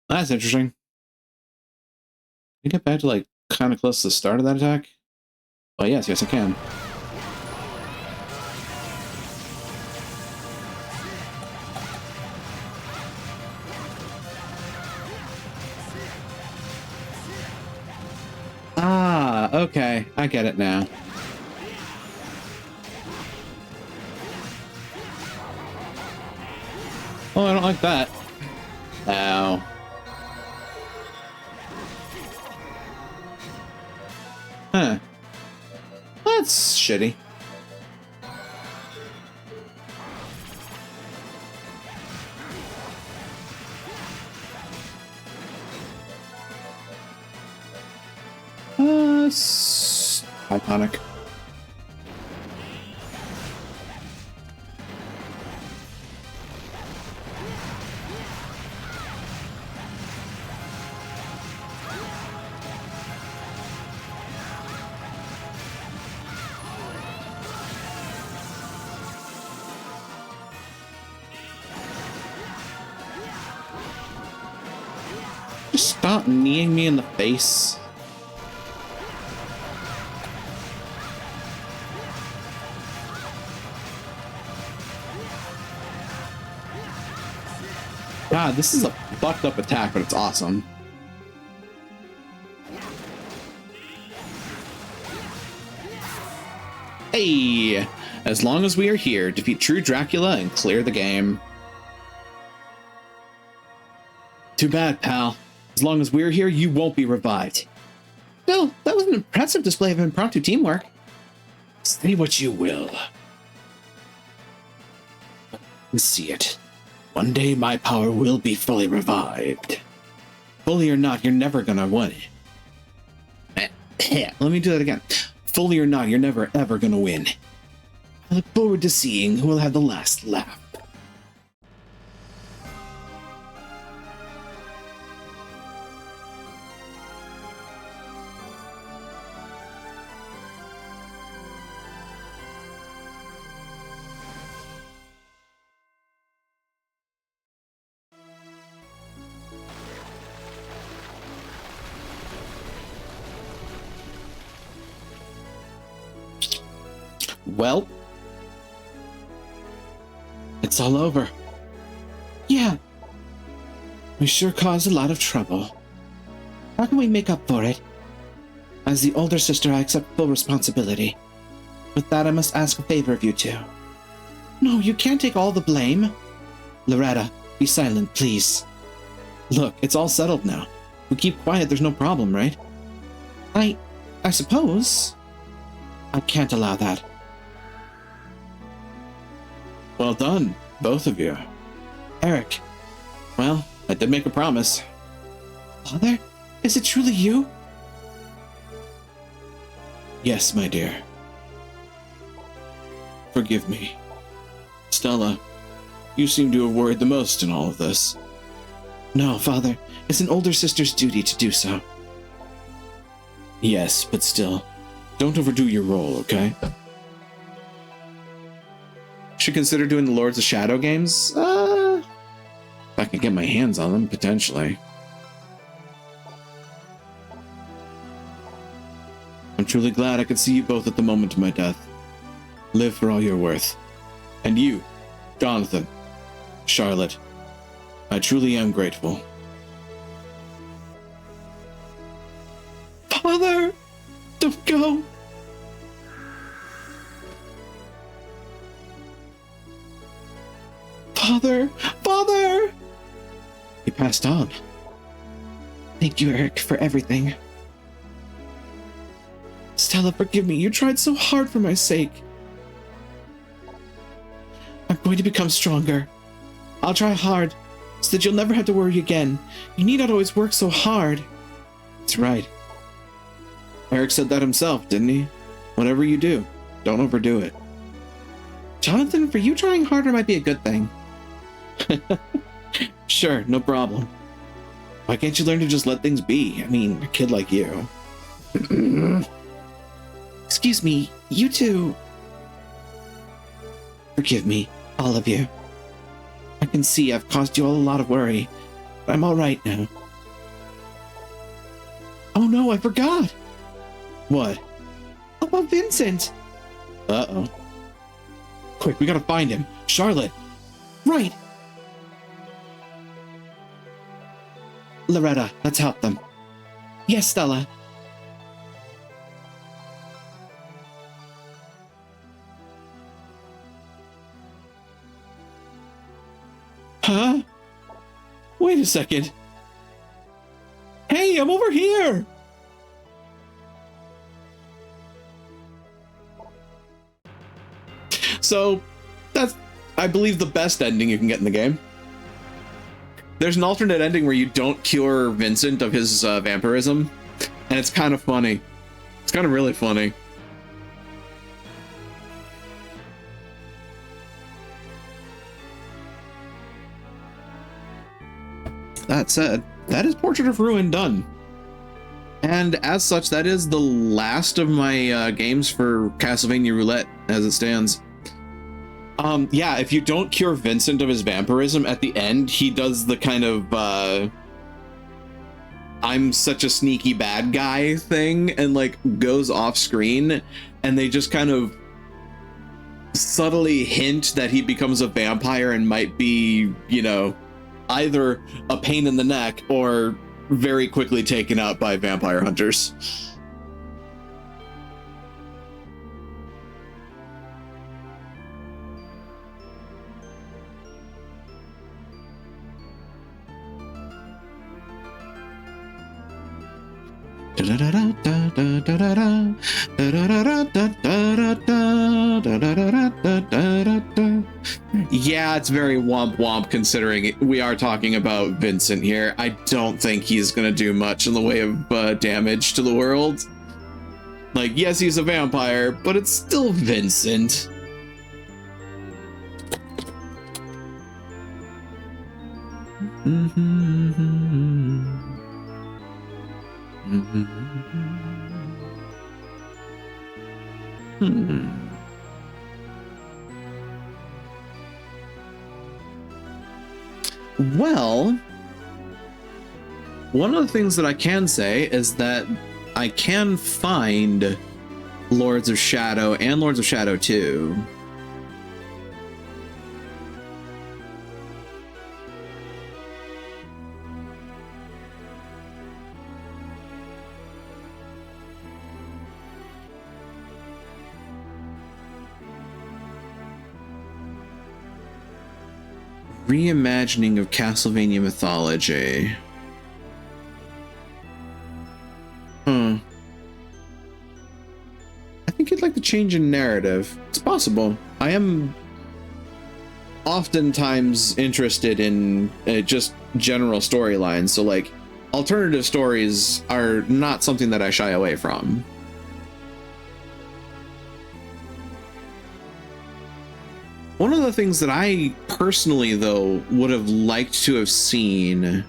That's interesting. Can I get back to like kind of close to the start of that attack? Oh yes, yes I can. Ah, okay. I get it now. Oh, I don't like that. Ow. Huh. That's shitty. Iconic. Just stop kneeing me in the face. God, this is a fucked up attack, but it's awesome. Hey! As long as we are here, defeat True Dracula and clear the game. Too bad, pal. As long as we're here, you won't be revived. Still, that was an impressive display of impromptu teamwork. Say what you will. See it. One day my power will be fully revived. Fully or not, you're never gonna win. Let me do that again. Fully or not, you're never ever gonna win. I look forward to seeing who will have the last laugh. Well, it's all over. Yeah, we sure caused a lot of trouble. How can we make up for it? As the older sister, I accept full responsibility. With that, I must ask a favor of you two. No, you can't take all the blame. Loretta, be silent, please. Look, it's all settled now. We keep quiet, there's no problem, right? I suppose. I can't allow that. Well done, both of you. Eric, well, I did make a promise. Father, is it truly you? Yes, my dear. Forgive me. Stella, you seem to have worried the most in all of this. No, Father, it's an older sister's duty to do so. Yes, but still, don't overdo your role, okay? should consider doing the Lords of Shadow games. If I can get my hands on them, potentially. I'm truly glad I could see you both at the moment of my death. Live for all you're worth. And you, Jonathan, Charlotte, I truly am grateful. Father, don't go. Father, Father! He passed on. Thank you, Eric, for everything. Stella, forgive me. You tried so hard for my sake. I'm going to become stronger. I'll try hard, so that you'll never have to worry again. You need not always work so hard. That's right. Eric said that himself, didn't he? Whatever you do, don't overdo it. Jonathan, for you trying harder might be a good thing. Sure, no problem. Why can't you learn to just let things be? I mean, a kid like you. Excuse me, you two. Forgive me, all of you. I can see I've caused you all a lot of worry, but I'm all right now. Oh no, I forgot. What? About Vincent. Uh-oh. Quick, we gotta find him. Charlotte. Right. Loretta, let's help them. Yes, Stella. Huh? Wait a second. Hey, I'm over here! So, that's, I believe, the best ending you can get in the game. There's an alternate ending where you don't cure Vincent of his vampirism, and it's kind of funny. It's kind of really funny. That said, that is Portrait of Ruin done. And as such, that is the last of my games for Castlevania Roulette as it stands. Yeah, if you don't cure Vincent of his vampirism, at the end, he does the kind of, I'm such a sneaky bad guy thing, and, like, goes off screen, and they just kind of subtly hint that he becomes a vampire and might be, you know, either a pain in the neck or very quickly taken out by vampire hunters. Yeah, it's very womp womp considering we are talking about Vincent here. I don't think he's gonna do much in the way of damage to the world. Like, yes, he's a vampire, but it's still Vincent. Well, one of the things that I can say is that I can find Lords of Shadow and Lords of Shadow 2. Reimagining of Castlevania mythology. I think you'd like to change in narrative. It's possible. I am oftentimes interested in just general storylines, so like alternative stories are not something that I shy away from. One of the things that I personally, though, would have liked to have seen,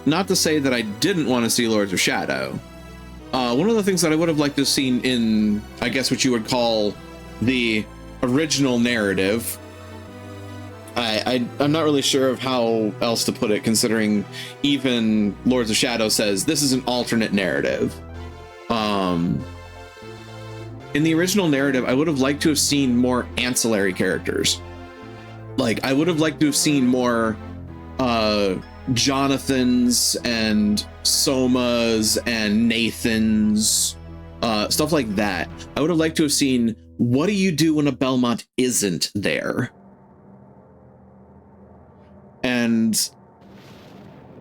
not to say that I didn't want to see Lords of Shadow, one of the things that I would have liked to have seen in, I guess what you would call the original narrative. I'm not really sure of how else to put it, considering even Lords of Shadow says this is an alternate narrative. In the original narrative, I would have liked to have seen more ancillary characters. Like, I would have liked to have seen more Jonathans and Somas and Nathans, stuff like that. I would have liked to have seen, what do you do when a Belmont isn't there? And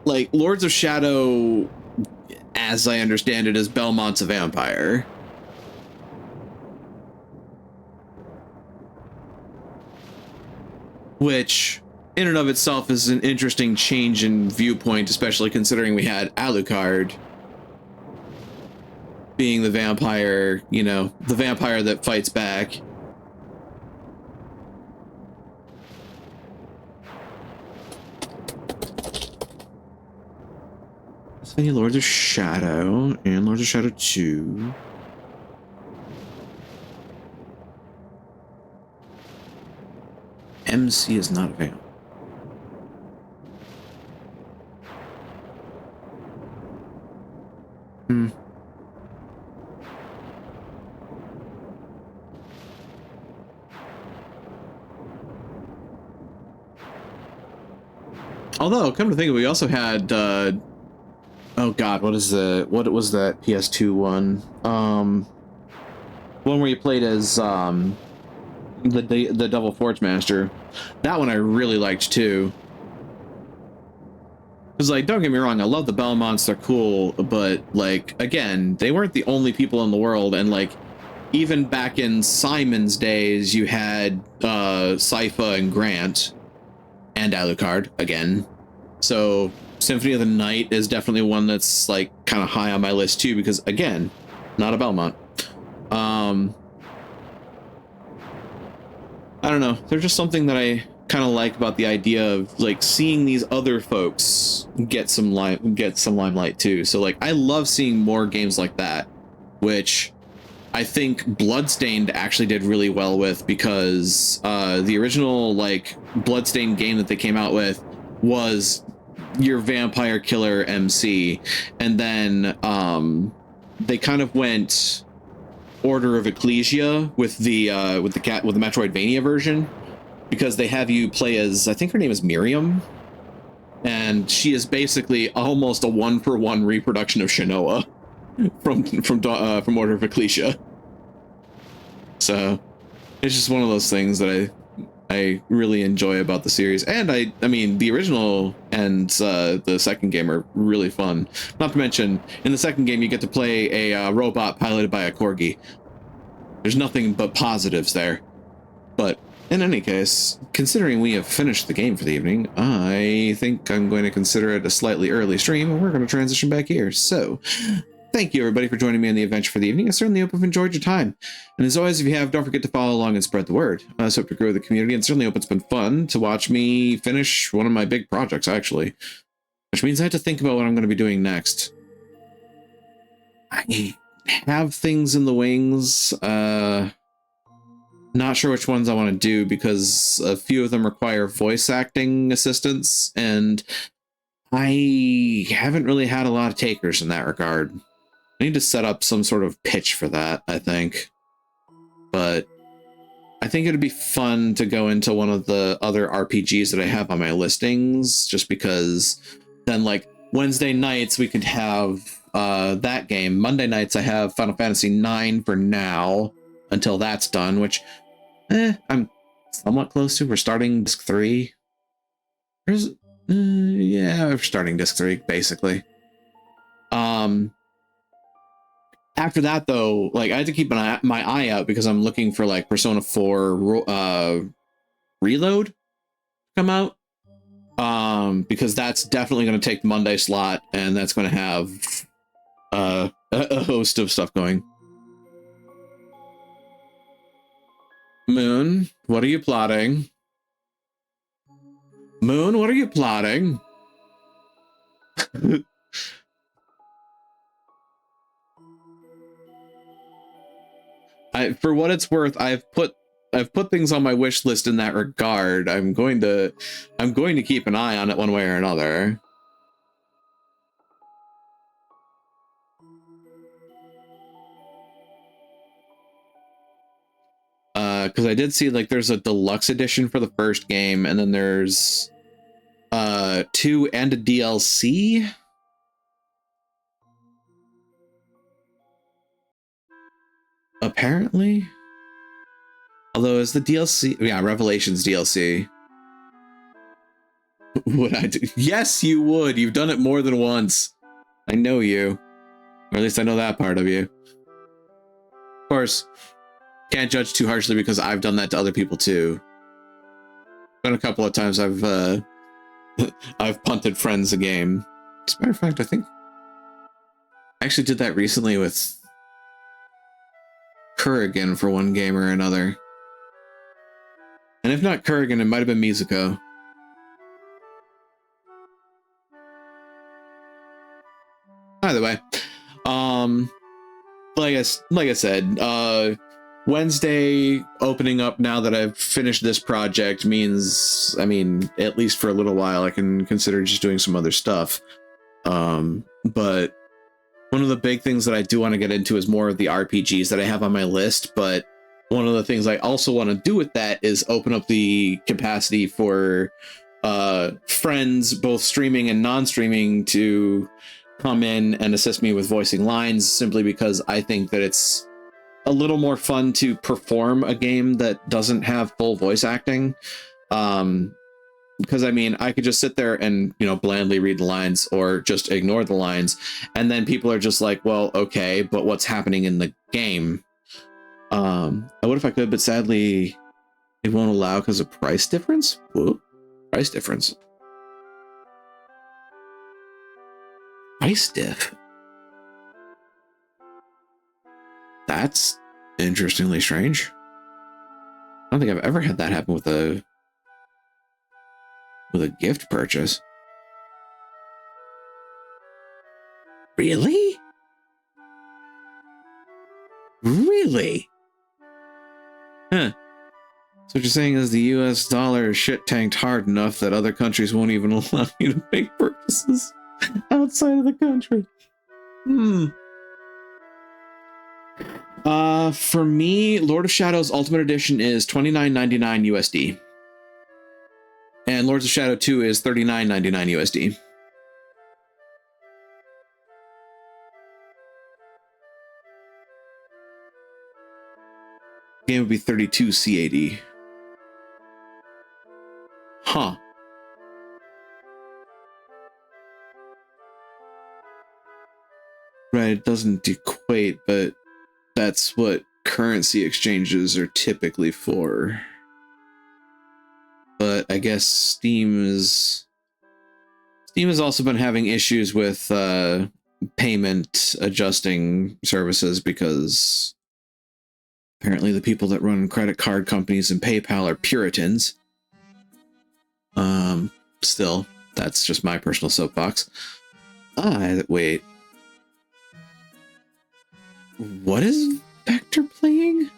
like, Lords of Shadow, as I understand it, is Belmont's a vampire. Which, in and of itself, is an interesting change in viewpoint, especially considering we had Alucard being the vampire, you know, the vampire that fights back. Castlevania Lords of Shadow and Lords of Shadow 2. MC is not a vamp. Although, come to think of it, we also had oh god, what was that PS2 one? One where you played as the Devil Forge Master. That one I really liked too. Because, like, don't get me wrong, I love the Belmonts, they're cool, but, like, again, they weren't the only people in the world, and, like, even back in Simon's days, you had Sypha and Grant, and Alucard, again. So, Symphony of the Night is definitely one that's, like, kind of high on my list too, because, again, not a Belmont. I don't know, there's just something that I kind of like about the idea of, like, seeing these other folks get some limelight too. So, like, I love seeing more games like that, which I think Bloodstained actually did really well with, because the original, like, Bloodstained game that they came out with was your vampire killer MC, and then they kind of went Order of Ecclesia with the Metroidvania version, because they have you play as, I think her name is Miriam, and she is basically almost a 1-for-1 reproduction of Shanoa from Order of Ecclesia. So it's just one of those things that I really enjoy about the series. And I mean, the original and the second game are really fun. Not to mention, in the second game, you get to play a robot piloted by a corgi. There's nothing but positives there. But in any case, considering we have finished the game for the evening, I think I'm going to consider it a slightly early stream, and we're going to transition back here. So, thank you everybody for joining me on the adventure for the evening. I certainly hope you've enjoyed your time. And as always, if you have, don't forget to follow along and spread the word. I also hope to grow the community, and certainly hope it's been fun to watch me finish one of my big projects, actually. Which means I have to think about what I'm going to be doing next. I have things in the wings. Not sure which ones I want to do, because a few of them require voice acting assistance, and I haven't really had a lot of takers in that regard. I need to set up some sort of pitch for that, I think. But I think it'd be fun to go into one of the other RPGs that I have on my listings, just because then, like, Wednesday nights we could have that game. Monday nights I have Final Fantasy IX for now, until that's done, which I'm somewhat close to. We're starting disc 3. Yeah, we're starting disc 3, basically. After that, though, like, I had to keep my eye out, because I'm looking for, like, Persona 4 Reload to come out. Because that's definitely going to take the Monday slot, and that's going to have a host of stuff going. Moon, what are you plotting? Moon, what are you plotting? For what it's worth, I've put I've put things on my wish list in that regard. I'm going to keep an eye on it one way or another. Because I did see like there's a deluxe edition for the first game, and then there's 2 and a DLC. Apparently. Although is the DLC, yeah, Revelations DLC. Would I do? Yes, you would. You've done it more than once. I know you. Or at least I know that part of you. Of course, can't judge too harshly because I've done that to other people too. Been a couple of times I've I've punted friends a game. As a matter of fact, I think I actually did that recently with Kurrigan for one game or another. And if not Kurrigan, it might have been Mizuko. Either way, like I said, Wednesday opening up now that I've finished this project means, I mean, at least for a little while, I can consider just doing some other stuff. But one of the big things that I do want to get into is more of the RPGs that I have on my list. But one of the things I also want to do with that is open up the capacity for friends, both streaming and non-streaming, to come in and assist me with voicing lines, simply because I think that it's a little more fun to perform a game that doesn't have full voice acting. Because I mean, I could just sit there and, you know, blandly read the lines or just ignore the lines, and then people are just like, well, okay, but what's happening in the game? I would if I could, but sadly it won't allow because of price difference. Whoa, price difference. Price diff. That's interestingly strange. I don't think I've ever had that happen with a gift purchase. Really? Really? Huh. So what you're saying is the US dollar is shit tanked hard enough that other countries won't even allow you to make purchases outside of the country. For me, Lord of Shadows Ultimate Edition is $29.99 USD. And Lords of Shadow 2 is $39.99 USD. Game would be 32 CAD. Huh. Right, it doesn't equate, but that's what currency exchanges are typically for. But I guess Steam has also been having issues with payment adjusting services, because apparently the people that run credit card companies and PayPal are Puritans. Still, that's just my personal soapbox. Wait. What is Vector playing?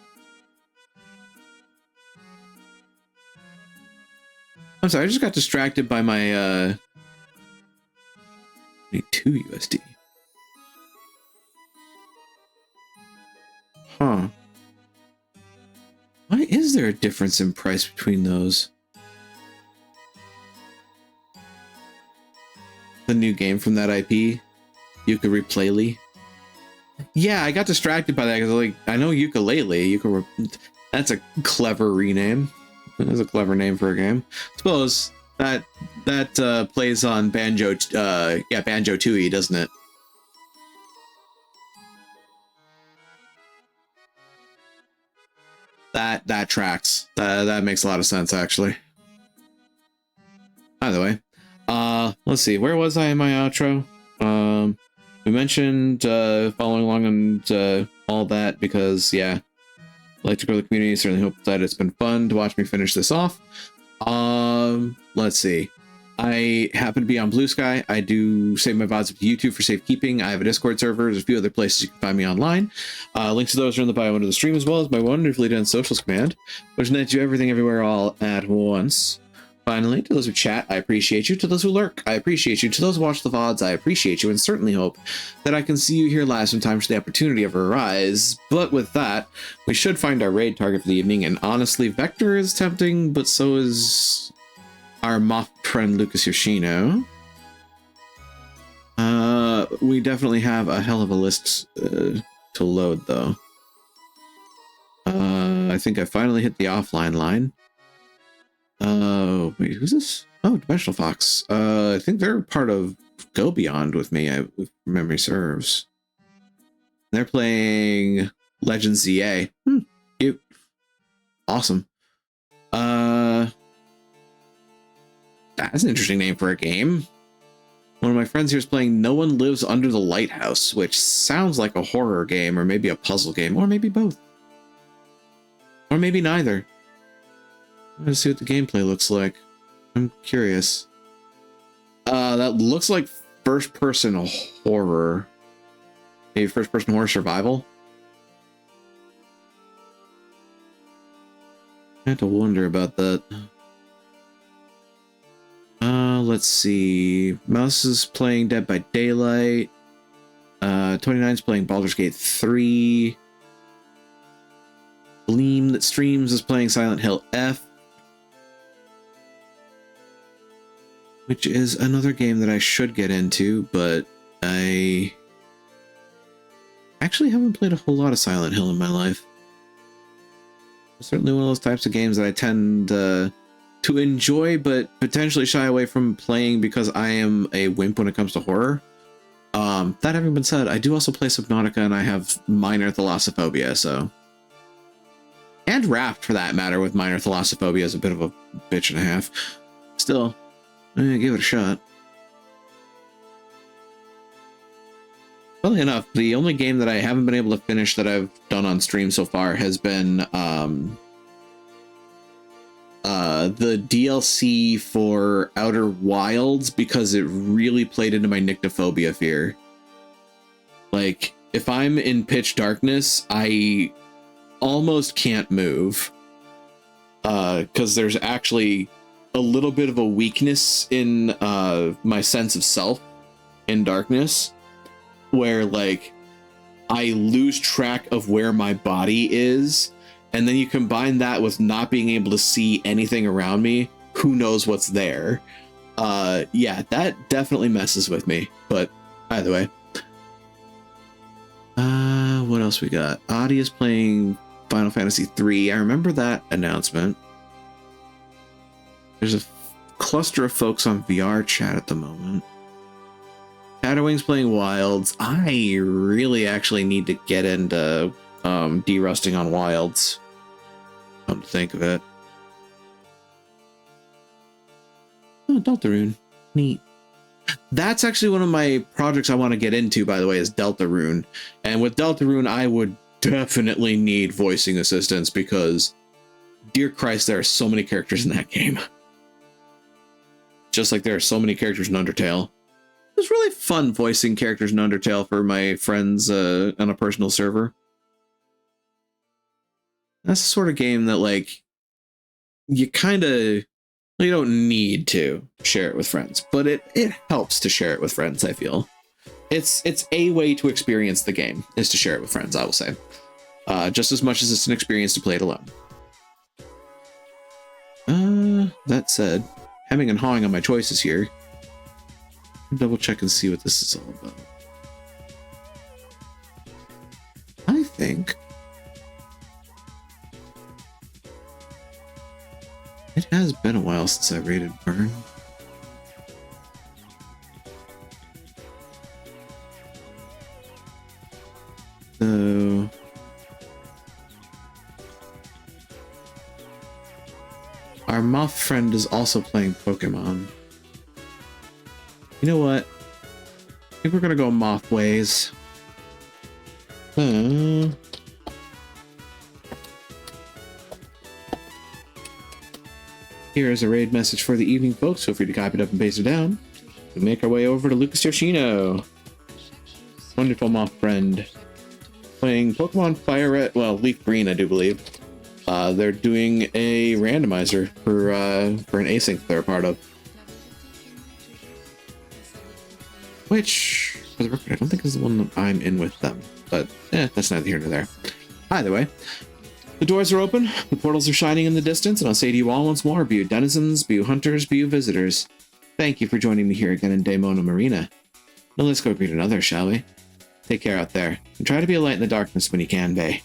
I'm sorry, I just got distracted by my 22 USD. Huh. Why is there a difference in price between those? The new game from that IP, Ukulele. Yeah, I got distracted by that because like I know ukulele. That's a clever rename. That's a clever name for a game. I suppose that plays on Banjo. Banjo Tooie, doesn't it? That tracks. That makes a lot of sense, actually. Either way, let's see. Where was I in my outro? We mentioned following along and all that because, yeah, I'd like to grow the community. Certainly hope that it's been fun to watch me finish this off. Let's see. I happen to be on Blue Sky. I do save my VODs with YouTube for safekeeping. I have a Discord server. There's a few other places you can find me online. Links to those are in the bio under the stream, as well as my wonderfully done socials command, which nets you everything everywhere all at once. Finally, to those who chat, I appreciate you. To those who lurk, I appreciate you. To those who watch the VODs, I appreciate you, and certainly hope that I can see you here live sometime should the opportunity ever arise. But with that, we should find our raid target for the evening, and honestly, Vector is tempting, but so is our moth friend Lucas Yoshino. We definitely have a hell of a list to load, though. I think I finally hit the offline line. Wait, who's this? Oh, Dimensional Fox. I think they're part of Go Beyond with me, if memory serves. They're playing Legend ZA. Cute. Awesome. That's an interesting name for a game. One of my friends here is playing No One Lives Under the Lighthouse, which sounds like a horror game, or maybe a puzzle game, or maybe both. Or maybe neither. I'm gonna see what the gameplay looks like. I'm curious. That looks like first-person horror. Maybe first-person horror survival. I have to wonder about that. Let's see. Mouse is playing Dead by Daylight. 29's playing Baldur's Gate 3. Gleam that streams is playing Silent Hill F, which is another game that I should get into, but I actually haven't played a whole lot of Silent Hill in my life. It's certainly one of those types of games that I tend to enjoy, but potentially shy away from playing because I am a wimp when it comes to horror. That having been said, I do also play Subnautica, and I have minor thalassophobia, so... And Raft, for that matter, with minor thalassophobia is a bit of a bitch and a half. Still, give it a shot. Funnily enough, the only game that I haven't been able to finish that I've done on stream so far has been the DLC for Outer Wilds, because it really played into my nyctophobia fear. Like, if I'm in pitch darkness, I almost can't move, because there's actually a little bit of a weakness in my sense of self in darkness, where like I lose track of where my body is, and then you combine that with not being able to see anything around me, who knows what's there. Yeah, that definitely messes with me, but either way. What else we got? Adi is playing Final Fantasy 3. I remember that announcement. There's a cluster of folks on VR chat at the moment. Shadowwing's playing Wilds. I really actually need to get into derusting on Wilds. Come to think of it. Oh, Deltarune. Neat. That's actually one of my projects I want to get into, by the way, is Deltarune. And with Deltarune, I would definitely need voicing assistance, because, dear Christ, there are so many characters in that game. Just like there are so many characters in Undertale. It was really fun voicing characters in Undertale for my friends on a personal server. That's the sort of game that, like, you don't need to share it with friends, but it helps to share it with friends, I feel. It's a way to experience the game, is to share it with friends, I will say. Just as much as it's an experience to play it alone. That said, hemming and hawing on my choices here. Double check and see what this is all about. I think it has been a while since I rated Burn. So our moth friend is also playing Pokemon. You know what? I think we're gonna go moth ways. Here is a raid message for the evening, folks. Feel free to copy it up and paste it down. We make our way over to Lucas Yoshino. Wonderful moth friend. Playing Pokemon Fire Red, well, Leaf Green, I do believe. They're doing a randomizer for an async they're a part of. Which, for the record, I don't think is the one that I'm in with them. But, that's neither here nor there. Either way, the doors are open, the portals are shining in the distance, and I'll say to you all once more, be you denizens, be you hunters, be you visitors, thank you for joining me here again in Daemona Marina. Now let's go greet another, shall we? Take care out there, and try to be a light in the darkness when you can, Bay.